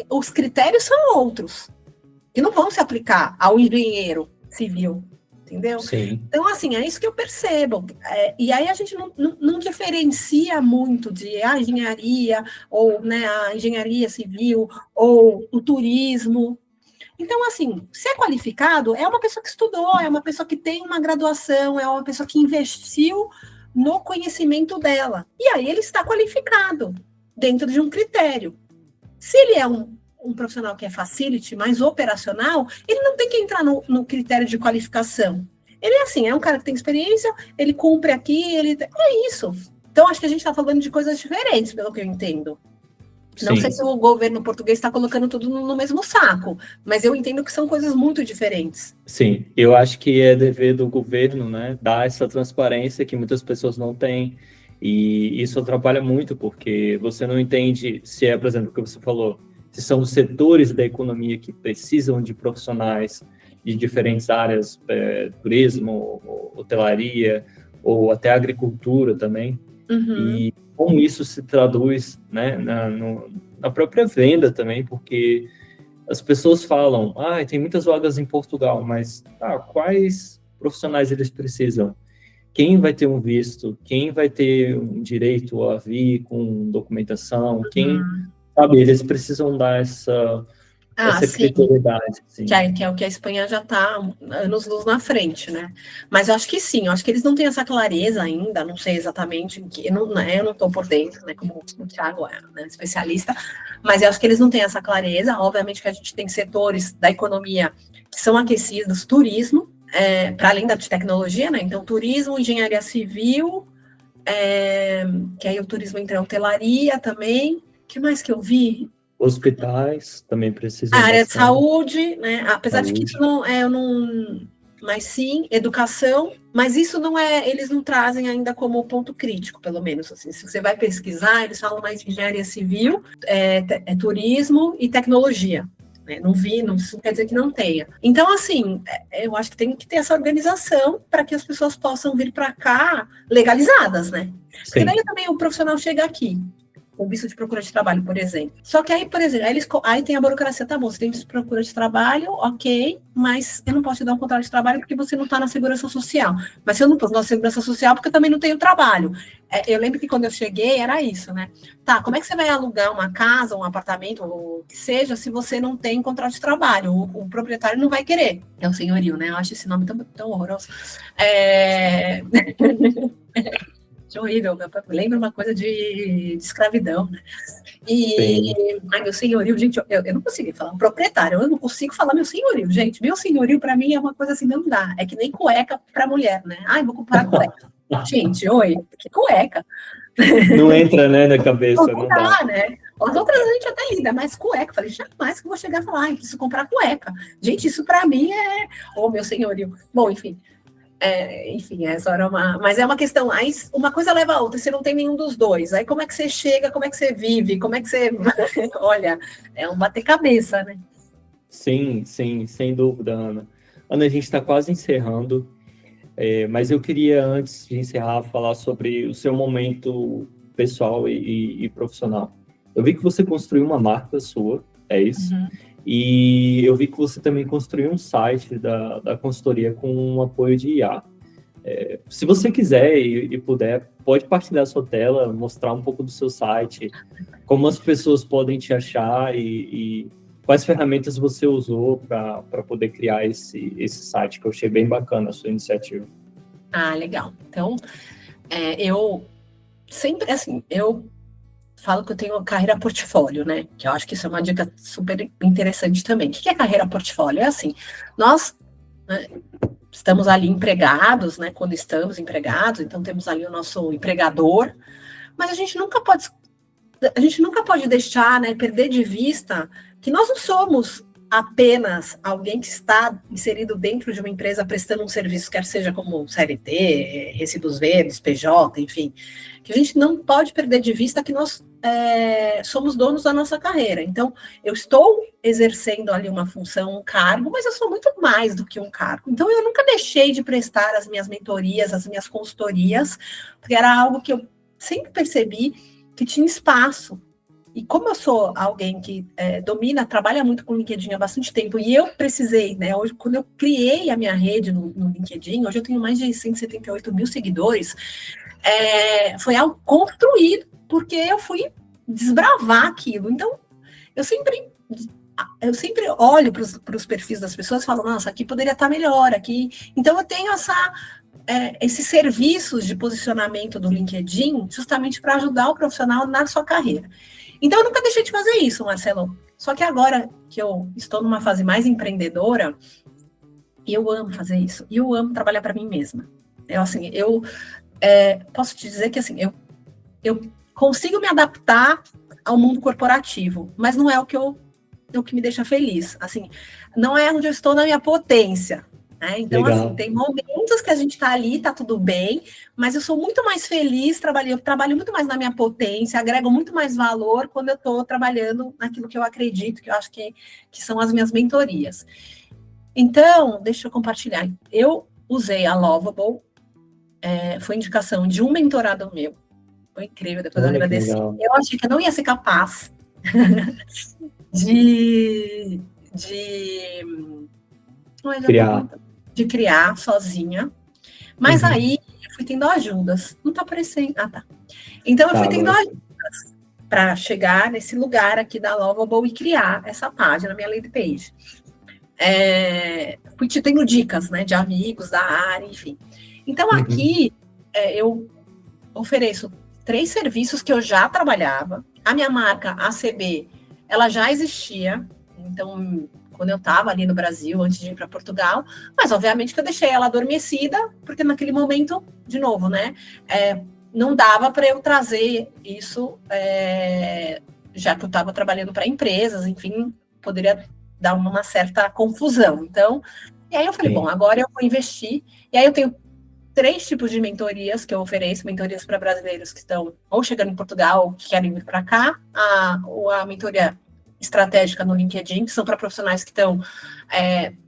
os critérios são outros, que não vão se aplicar ao engenheiro civil, entendeu?
Sim.
Então, assim, é isso que eu percebo. E aí a gente não diferencia muito de engenharia, ou, né, a engenharia civil, ou o turismo. Então, assim, se é qualificado, é uma pessoa que estudou, é uma pessoa que tem uma graduação, é uma pessoa que investiu no conhecimento dela. E aí ele está qualificado dentro de um critério. Se ele é um profissional que é facility, mais operacional, ele não tem que entrar no critério de qualificação. Ele é um cara que tem experiência, ele cumpre aqui, é isso. Então, acho que a gente está falando de coisas diferentes, pelo que eu entendo. Não
Sim.
sei se o governo português está colocando tudo no mesmo saco, mas eu entendo que são coisas muito diferentes.
Sim, eu acho que é dever do governo, né, dar essa transparência que muitas pessoas não têm, e isso atrapalha muito, porque você não entende se é, por exemplo, o que você falou, se são os setores da economia que precisam de profissionais de diferentes áreas, turismo, hotelaria, ou até agricultura também,
Uhum.
e como isso se traduz, né, na própria venda também, porque as pessoas falam, tem muitas vagas em Portugal, mas quais profissionais eles precisam? Quem vai ter um visto? Quem vai ter um direito a vir com documentação?
Uhum.
Sabe, eles precisam dar essa
Sim.
criteriedade, assim.
Que é o que a Espanha já está anos-luz na frente, né? Mas eu acho que sim, eu acho que eles não têm essa clareza ainda, não sei exatamente, eu não estou por dentro, né, como o Thiago é, né, especialista, mas eu acho que eles não têm essa clareza. Obviamente que a gente tem setores da economia que são aquecidos, turismo, para além da de tecnologia, né? Então, turismo, engenharia civil, que aí o turismo entra em hotelaria também. O que mais que eu vi?
Hospitais também
A
precisam
área de
bastante.
saúde, né? Apesar de que isso
Saúde.
não é, eu não, mas sim, educação, mas isso não é, eles não trazem ainda como ponto crítico, pelo menos assim. Se você vai pesquisar, eles falam mais de engenharia civil, turismo e tecnologia. Né? Não vi, não, isso quer dizer que não tenha. Então, assim, eu acho que tem que ter essa organização para que as pessoas possam vir para cá legalizadas, né? Porque daí
Sim,
também o profissional chega aqui, o visto de procura de trabalho, por exemplo. Só que aí, por exemplo, aí tem a burocracia, tá bom, você tem visto de procura de trabalho, ok, mas eu não posso te dar um contrato de trabalho porque você não está na segurança social. Mas se eu não estou na segurança social, porque eu também não tenho trabalho. Eu lembro que quando eu cheguei, era isso, né? Tá, como é que você vai alugar uma casa, um apartamento, ou o que seja, se você não tem contrato de trabalho? O proprietário não vai querer. É o senhorio, né? Eu acho esse nome tão horroroso. Horrível, lembra uma coisa de escravidão, né?
sim.
Meu senhorio, gente, eu não consegui falar um proprietário, eu não consigo falar meu senhorio, gente. Meu senhorio, para mim, é uma coisa assim, não dá. É que nem cueca para mulher, né? Vou comprar cueca. Gente, oi, que cueca?
Não entra, né, na
Não
cabeça, não dá.
dá, né? As outras a gente até lida, mas cueca, falei, jamais que eu vou chegar e falar, preciso comprar cueca. Gente, isso para mim é. Ô, meu senhorio. Bom, enfim. Essa era mas é uma questão, aí uma coisa leva a outra, você não tem nenhum dos dois, aí como é que você chega, como é que você vive, como é que você, olha, é um bater cabeça, né?
Sim, sim, sem dúvida, Ana. Ana, a gente está quase encerrando, mas eu queria, antes de encerrar, falar sobre o seu momento pessoal e profissional. Eu vi que você construiu uma marca sua, é isso?
Uhum.
E eu vi que você também construiu um site da consultoria com um apoio de IA. Se você quiser e puder, pode partilhar sua tela, mostrar um pouco do seu site, como as pessoas podem te achar e quais ferramentas você usou para poder criar esse site, que eu achei bem bacana a sua iniciativa.
Legal. Então, eu sempre, assim, eu falo que eu tenho carreira portfólio, né? Que eu acho que isso é uma dica super interessante também. O que é carreira portfólio? É assim, nós, né, estamos ali empregados, né? Quando estamos empregados, então temos ali o nosso empregador, mas a gente nunca pode deixar, né, perder de vista que nós não somos apenas alguém que está inserido dentro de uma empresa prestando um serviço, quer seja como CLT, recibos verdes, PJ, enfim, que a gente não pode perder de vista que nós somos donos da nossa carreira. Então, eu estou exercendo ali uma função, um cargo, mas eu sou muito mais do que um cargo. Então, eu nunca deixei de prestar as minhas mentorias, as minhas consultorias, porque era algo que eu sempre percebi que tinha espaço. E como eu sou alguém que trabalha muito com o LinkedIn há bastante tempo, e eu precisei, né, hoje, quando eu criei a minha rede no LinkedIn, hoje eu tenho mais de 178 mil seguidores, foi algo construído, porque eu fui desbravar aquilo. Então, eu sempre olho para os perfis das pessoas e falo, nossa, aqui poderia estar melhor, aqui. Então, eu tenho esses serviços de posicionamento do LinkedIn justamente para ajudar o profissional na sua carreira. Então, eu nunca deixei de fazer isso, Marcelo. Só que agora que eu estou numa fase mais empreendedora, eu amo fazer isso. E eu amo trabalhar para mim mesma. Eu posso te dizer que assim, eu consigo me adaptar ao mundo corporativo, mas não é o que me deixa feliz. Assim, não é onde eu estou na minha potência. Né? Então,
Legal.
assim, tem momentos que a gente está ali, está tudo bem, mas eu sou muito mais feliz, eu trabalho muito mais na minha potência, agrego muito mais valor quando eu estou trabalhando naquilo que eu acredito, que eu acho que são as minhas mentorias. Então, deixa eu compartilhar. Eu usei a Lovable, foi indicação de um mentorado meu. Foi incrível, depois eu
Olha que
agradeci.
legal.
Eu achei que eu não ia ser capaz de
Criar.
de criar sozinha, mas aí eu fui tendo ajudas. Não tá aparecendo. Ah, tá. Então eu fui tendo ajudas para chegar nesse lugar aqui da Lovable e criar essa página, minha landing page. Fui te tendo dicas, né, de amigos da área, enfim. Então aqui eu ofereço 3 serviços que eu já trabalhava. A minha marca ACB, ela já existia, então quando eu estava ali no Brasil, antes de ir para Portugal, mas obviamente que eu deixei ela adormecida, porque naquele momento, de novo, né, não dava para eu trazer isso, já que eu estava trabalhando para empresas, enfim, poderia dar uma certa confusão. Então, e aí eu falei, bom, agora eu vou investir, e aí eu tenho 3 tipos de mentorias que eu ofereço, mentorias para brasileiros que estão ou chegando em Portugal ou que querem vir para cá, a mentoria estratégica no LinkedIn, que são para profissionais que estão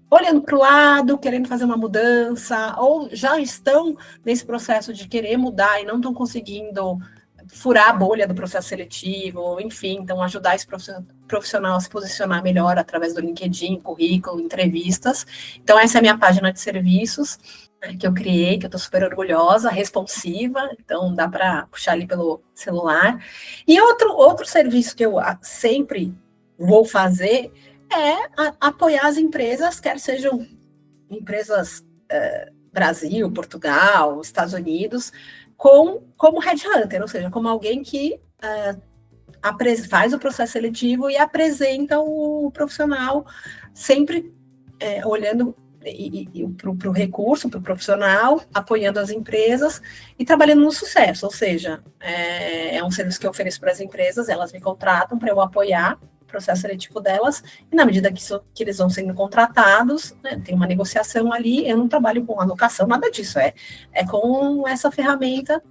olhando para o lado, querendo fazer uma mudança, ou já estão nesse processo de querer mudar e não estão conseguindo furar a bolha do processo seletivo, enfim, então ajudar esse profissional a se posicionar melhor através do LinkedIn, currículo, entrevistas. Então essa é a minha página de serviços, que eu criei, que eu estou super orgulhosa, responsiva, então dá para puxar ali pelo celular. E outro serviço que eu sempre vou fazer é apoiar as empresas, quer sejam empresas Brasil, Portugal, Estados Unidos, como headhunter, ou seja, como alguém que faz o processo seletivo e apresenta o profissional, sempre olhando para o recurso, para o profissional, apoiando as empresas e trabalhando no sucesso, ou seja, é um serviço que eu ofereço para as empresas, elas me contratam para eu apoiar o processo seletivo delas, e na medida que eles vão sendo contratados, né, tem uma negociação ali, eu não trabalho com alocação, nada disso, é com essa ferramenta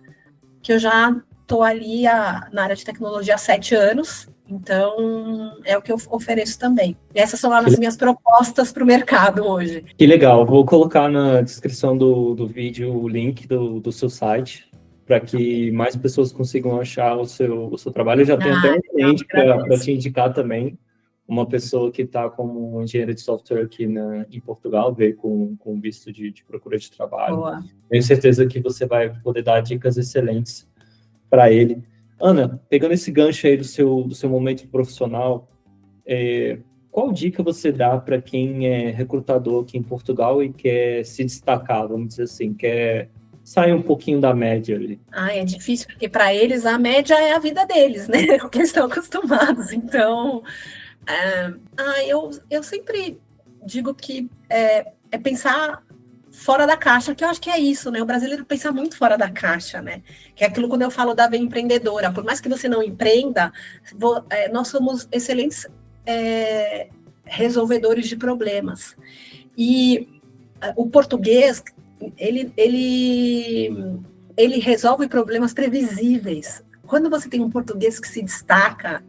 que eu já estou ali na área de tecnologia há 7 anos, então é o que eu ofereço também. E essas são as minhas propostas para o mercado hoje.
Que legal, vou colocar na descrição do vídeo o link do seu site, para que mais pessoas consigam achar o seu trabalho. Eu já tenho até um cliente para te indicar também, uma pessoa que está como engenheira de software aqui em Portugal, veio com visto de procura de trabalho.
Boa.
Tenho certeza que você vai poder dar dicas excelentes para ele. Ana, pegando esse gancho aí do seu momento profissional, qual dica você dá para quem é recrutador aqui em Portugal e quer se destacar, vamos dizer assim, quer sair um pouquinho da média ali?
É difícil, porque para eles a média é a vida deles, né? É o que eles estão acostumados. Então, eu sempre digo que é pensar fora da caixa, que eu acho que é isso, né? O brasileiro pensa muito fora da caixa, né? Que é aquilo quando eu falo da veia empreendedora. Por mais que você não empreenda, nós somos excelentes resolvedores de problemas. E o português, ele resolve problemas previsíveis. Quando você tem um português que se destaca,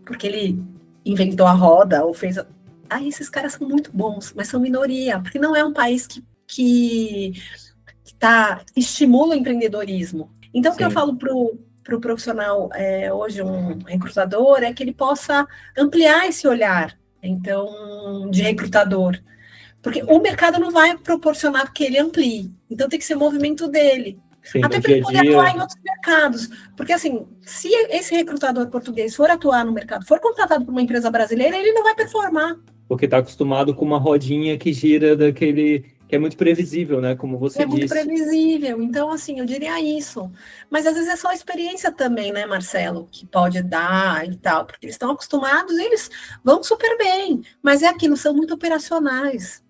porque ele inventou a roda ou fez... esses caras são muito bons, mas são minoria, porque não é um país que estimula o empreendedorismo. Então, Sim. O que eu falo para o profissional hoje, um recrutador, é que ele possa ampliar esse olhar, então, de recrutador. Porque o mercado não vai proporcionar que ele amplie. Então, tem que ser movimento dele. Sim, até para ele poder atuar em outros mercados. Porque, assim, se esse recrutador português for atuar no mercado, for contratado por uma empresa brasileira, ele não vai performar.
Porque está acostumado com uma rodinha que gira daquele... que é muito previsível, né? Como você disse.
É muito previsível. Então, assim, eu diria isso. Mas, às vezes, é só a experiência também, né, Marcelo? Que pode dar e tal. Porque eles estão acostumados, eles vão super bem. Mas é aquilo, são muito operacionais.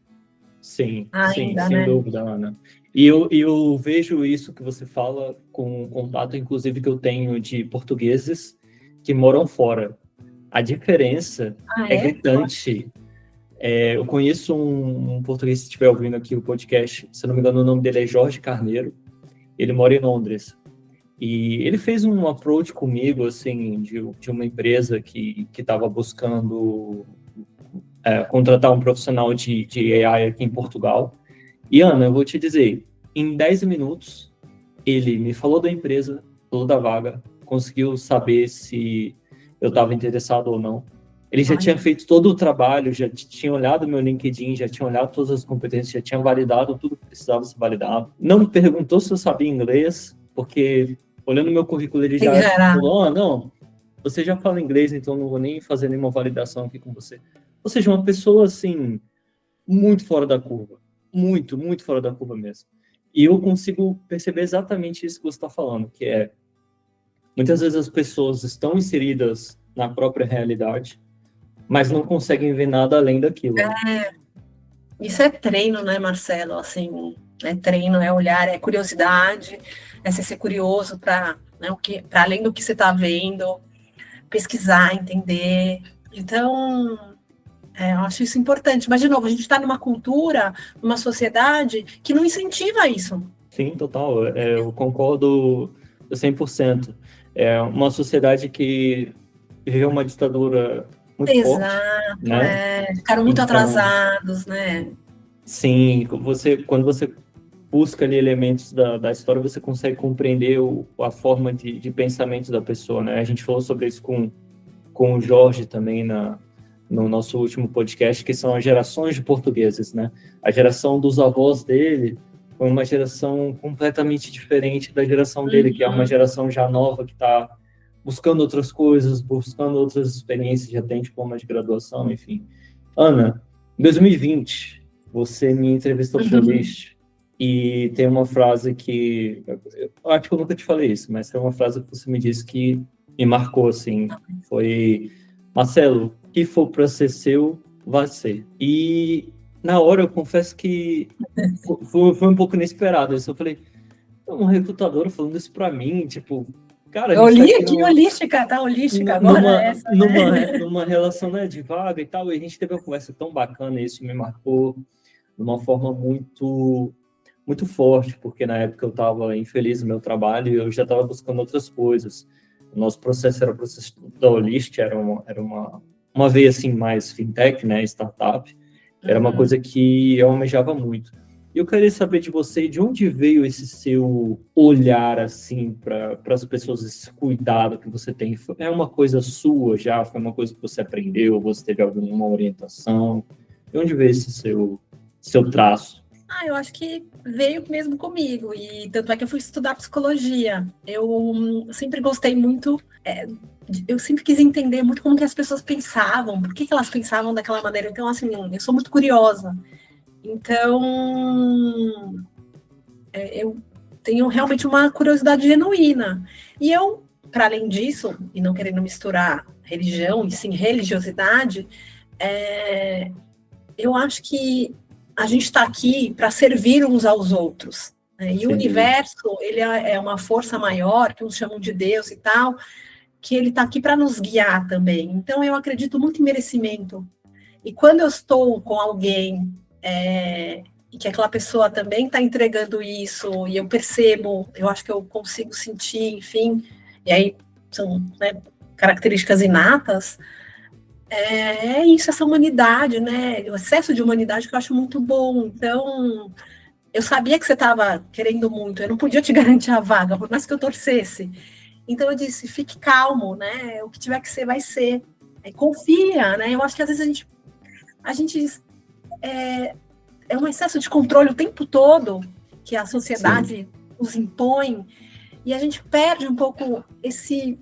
Sim, sim, sem dúvida, Ana. E eu vejo isso que você fala com o contato, inclusive, que eu tenho de portugueses que moram fora. A diferença é
É?
gritante. Eu conheço um português, se estiver ouvindo aqui o podcast, se não me engano, o nome dele é Jorge Carneiro. Ele mora em Londres. E ele fez um approach comigo, assim, de uma empresa que estava buscando contratar um profissional de AI aqui em Portugal. E, Ana, eu vou te dizer, em 10 minutos, ele me falou da empresa, falou da vaga, conseguiu saber se eu estava interessado ou não. Ele já tinha feito todo o trabalho, já tinha olhado meu LinkedIn, já tinha olhado todas as competências, já tinha validado tudo que precisava ser validado. Não me perguntou se eu sabia inglês, porque olhando meu currículo ele já falou, não, você já fala inglês, então não vou nem fazer nenhuma validação aqui com você. Ou seja, uma pessoa, assim, muito fora da curva. Muito, muito fora da curva mesmo. E eu consigo perceber exatamente isso que você está falando, que é, muitas vezes as pessoas estão inseridas na própria realidade, mas não conseguem ver nada além daquilo.
Isso é treino, né, Marcelo? Assim, é treino, é olhar, é curiosidade, é ser curioso para, né, para além do que você está vendo, pesquisar, entender. Então, eu acho isso importante. Mas, de novo, a gente está numa cultura, numa sociedade que não incentiva isso.
Sim, total. Eu concordo 100%. É uma sociedade que viveu uma ditadura muito forte.
Exato,
Né?
Ficaram muito atrasados, né?
Sim, quando você busca ali elementos da história, você consegue compreender a forma de pensamento da pessoa, né? A gente falou sobre isso com o Jorge também no nosso último podcast, que são as gerações de portugueses, né? A geração dos avós dele foi uma geração completamente diferente da geração dele, que é uma geração já nova, que está buscando outras coisas, buscando outras experiências, já tem diploma de graduação, enfim. Ana, em 2020, você me entrevistou para o List e tem uma frase que... Eu acho que eu nunca te falei isso, mas tem uma frase que você me disse que me marcou, assim. Foi, Marcelo, o que for para ser seu, vai ser. E na hora eu confesso que foi um pouco inesperado isso. Eu falei, uma recrutadora falando isso para mim, tipo... Cara,
que holística, tá holística agora
numa relação, né, de vaga e tal, e a gente teve uma conversa tão bacana, e isso me marcou de uma forma muito, muito forte, porque na época eu estava infeliz no meu trabalho e eu já estava buscando outras coisas. O nosso processo era o processo da Olist, era uma veia assim mais fintech, né, startup, era uma coisa que eu almejava muito. E eu queria saber de você, de onde veio esse seu olhar, assim, para as pessoas, esse cuidado que você tem? É uma coisa sua já? Foi uma coisa que você aprendeu? Você teve alguma orientação? De onde veio esse seu traço?
Eu acho que veio mesmo comigo, e tanto é que eu fui estudar psicologia. Eu sempre gostei muito, eu sempre quis entender muito como que as pessoas pensavam, por que elas pensavam daquela maneira. Então, assim, eu sou muito curiosa. Então, eu tenho realmente uma curiosidade genuína. E eu, para além disso, e não querendo misturar religião e sim religiosidade, eu acho que a gente está aqui para servir uns aos outros. Né? E o universo, ele é uma força maior, que uns chamam de Deus e tal, que ele está aqui para nos guiar também. Então, eu acredito muito em merecimento. E quando eu estou com alguém e que aquela pessoa também está entregando isso, e eu percebo, eu acho que eu consigo sentir, enfim, e aí são, né, características inatas, isso, essa humanidade, né, o excesso de humanidade que eu acho muito bom. Então, eu sabia que você estava querendo muito, eu não podia te garantir a vaga, por mais que eu torcesse. Então eu disse, fique calmo, né, o que tiver que ser, vai ser. Confia, né, eu acho que às vezes a gente é um excesso de controle o tempo todo que a sociedade nos impõe, e a gente perde um pouco esse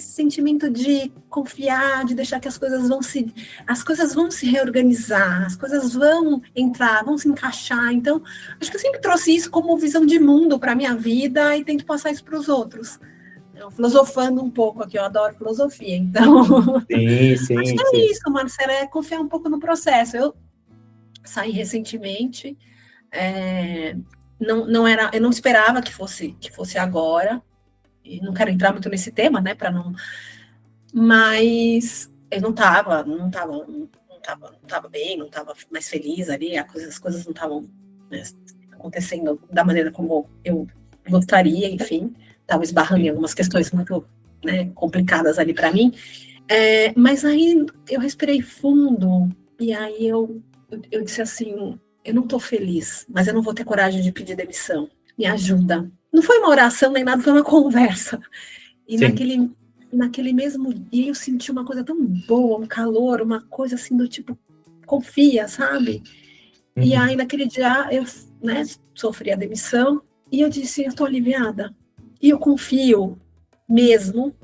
sentimento de confiar, de deixar que as coisas vão se reorganizar, as coisas vão entrar, vão se encaixar. Então, acho que eu sempre trouxe isso como visão de mundo para a minha vida e tento passar isso para os outros. Filosofando um pouco aqui, eu adoro filosofia, então...
Sim.
Acho que é isso, Marcelo, é confiar um pouco no processo. Eu saí recentemente, eu não esperava que fosse agora, e não quero entrar muito nesse tema, né, para não... mas eu não estava bem, não estava mais feliz ali, as coisas não estavam, né, acontecendo da maneira como eu gostaria, enfim, estava esbarrando em algumas questões muito, né, complicadas ali para mim. Mas aí eu respirei fundo e aí eu disse assim, eu não estou feliz, mas eu não vou ter coragem de pedir demissão. Me ajuda. Não foi uma oração nem nada, foi uma conversa. E naquele mesmo dia eu senti uma coisa tão boa, um calor, uma coisa assim do tipo, confia, sabe? E aí naquele dia eu, né, sofri a demissão e eu disse, eu estou aliviada. E eu confio mesmo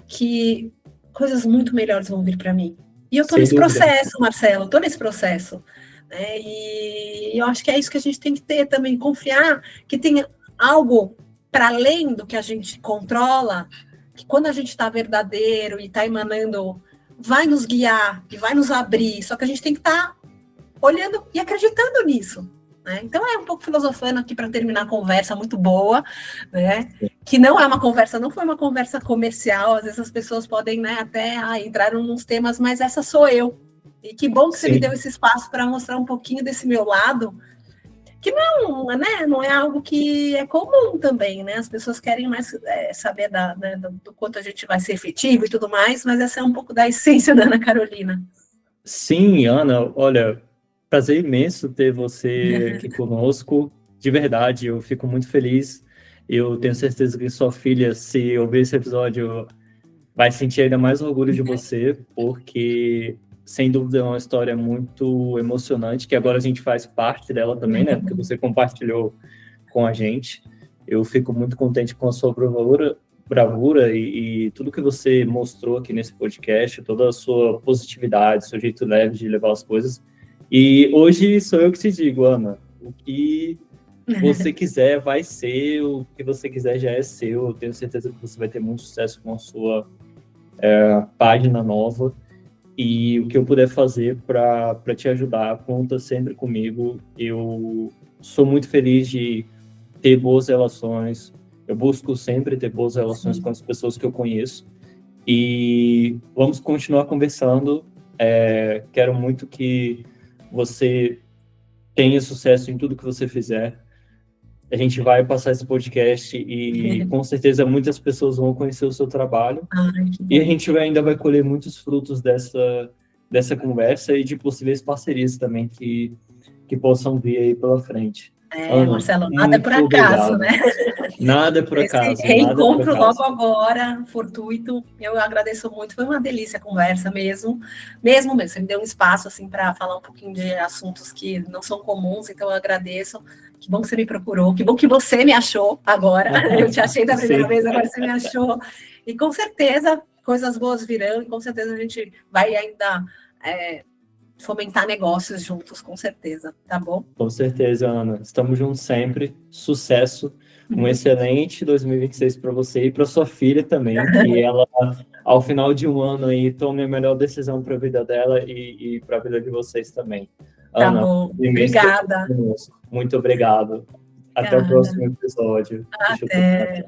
que coisas muito melhores vão vir para mim. E eu estou nesse processo, Marcelo, estou nesse processo. Né? E eu acho que é isso que a gente tem que ter também, confiar que tem algo para além do que a gente controla, que quando a gente está verdadeiro e está emanando, vai nos guiar e vai nos abrir, só que a gente tem que estar olhando e acreditando nisso. Né? Então é um pouco filosofando aqui para terminar a conversa muito boa, né? Que não é uma conversa, não foi uma conversa comercial, às vezes as pessoas podem, né, até entrar nos temas, mas essa sou eu. E que bom que você me deu esse espaço para mostrar um pouquinho desse meu lado, que não é algo que é comum também, né? As pessoas querem mais saber do quanto a gente vai ser efetivo e tudo mais, mas essa é um pouco da essência da Ana Carolina.
Sim, Ana, olha, prazer imenso ter você aqui conosco, de verdade, eu fico muito feliz. Eu tenho certeza que sua filha, se ouvir esse episódio, vai sentir ainda mais orgulho de você, porque, sem dúvida, é uma história muito emocionante, que agora a gente faz parte dela também, né? Porque você compartilhou com a gente. Eu fico muito contente com a sua bravura e tudo que você mostrou aqui nesse podcast, toda a sua positividade, seu jeito leve de levar as coisas. E hoje sou eu que te digo, Ana, o que você quiser vai ser, o que você quiser já é seu. Eu tenho certeza que você vai ter muito sucesso com a sua página nova. E o que eu puder fazer para te ajudar, conta sempre comigo. Eu sou muito feliz de ter boas relações. Eu busco sempre ter boas relações com as pessoas que eu conheço. E vamos continuar conversando. Quero muito que você tenha sucesso em tudo que você fizer. A gente vai passar esse podcast e com certeza muitas pessoas vão conhecer o seu trabalho. E a gente ainda vai colher muitos frutos dessa conversa e de possíveis parcerias também que possam vir aí pela frente. Ana,
Marcelo, nada é por acaso, obrigado. Né?
Nada é por acaso.
Esse reencontro logo agora, fortuito, eu agradeço muito, foi uma delícia a conversa mesmo. Você me deu um espaço assim para falar um pouquinho de assuntos que não são comuns, então eu agradeço. Que bom que você me procurou, que bom que você me achou agora. Eu te achei da primeira vez, agora você me achou. E com certeza coisas boas virão, e com certeza a gente vai ainda fomentar negócios juntos, com certeza, tá bom?
Com certeza, Ana. Estamos juntos sempre. Sucesso. Um excelente 2026 para você e para sua filha também, que ela, ao final de um ano, aí, tome a melhor decisão para a vida dela e para a vida de vocês também.
Tá
Ana,
bom. Obrigada.
Muito obrigado. Até o próximo episódio.
Até.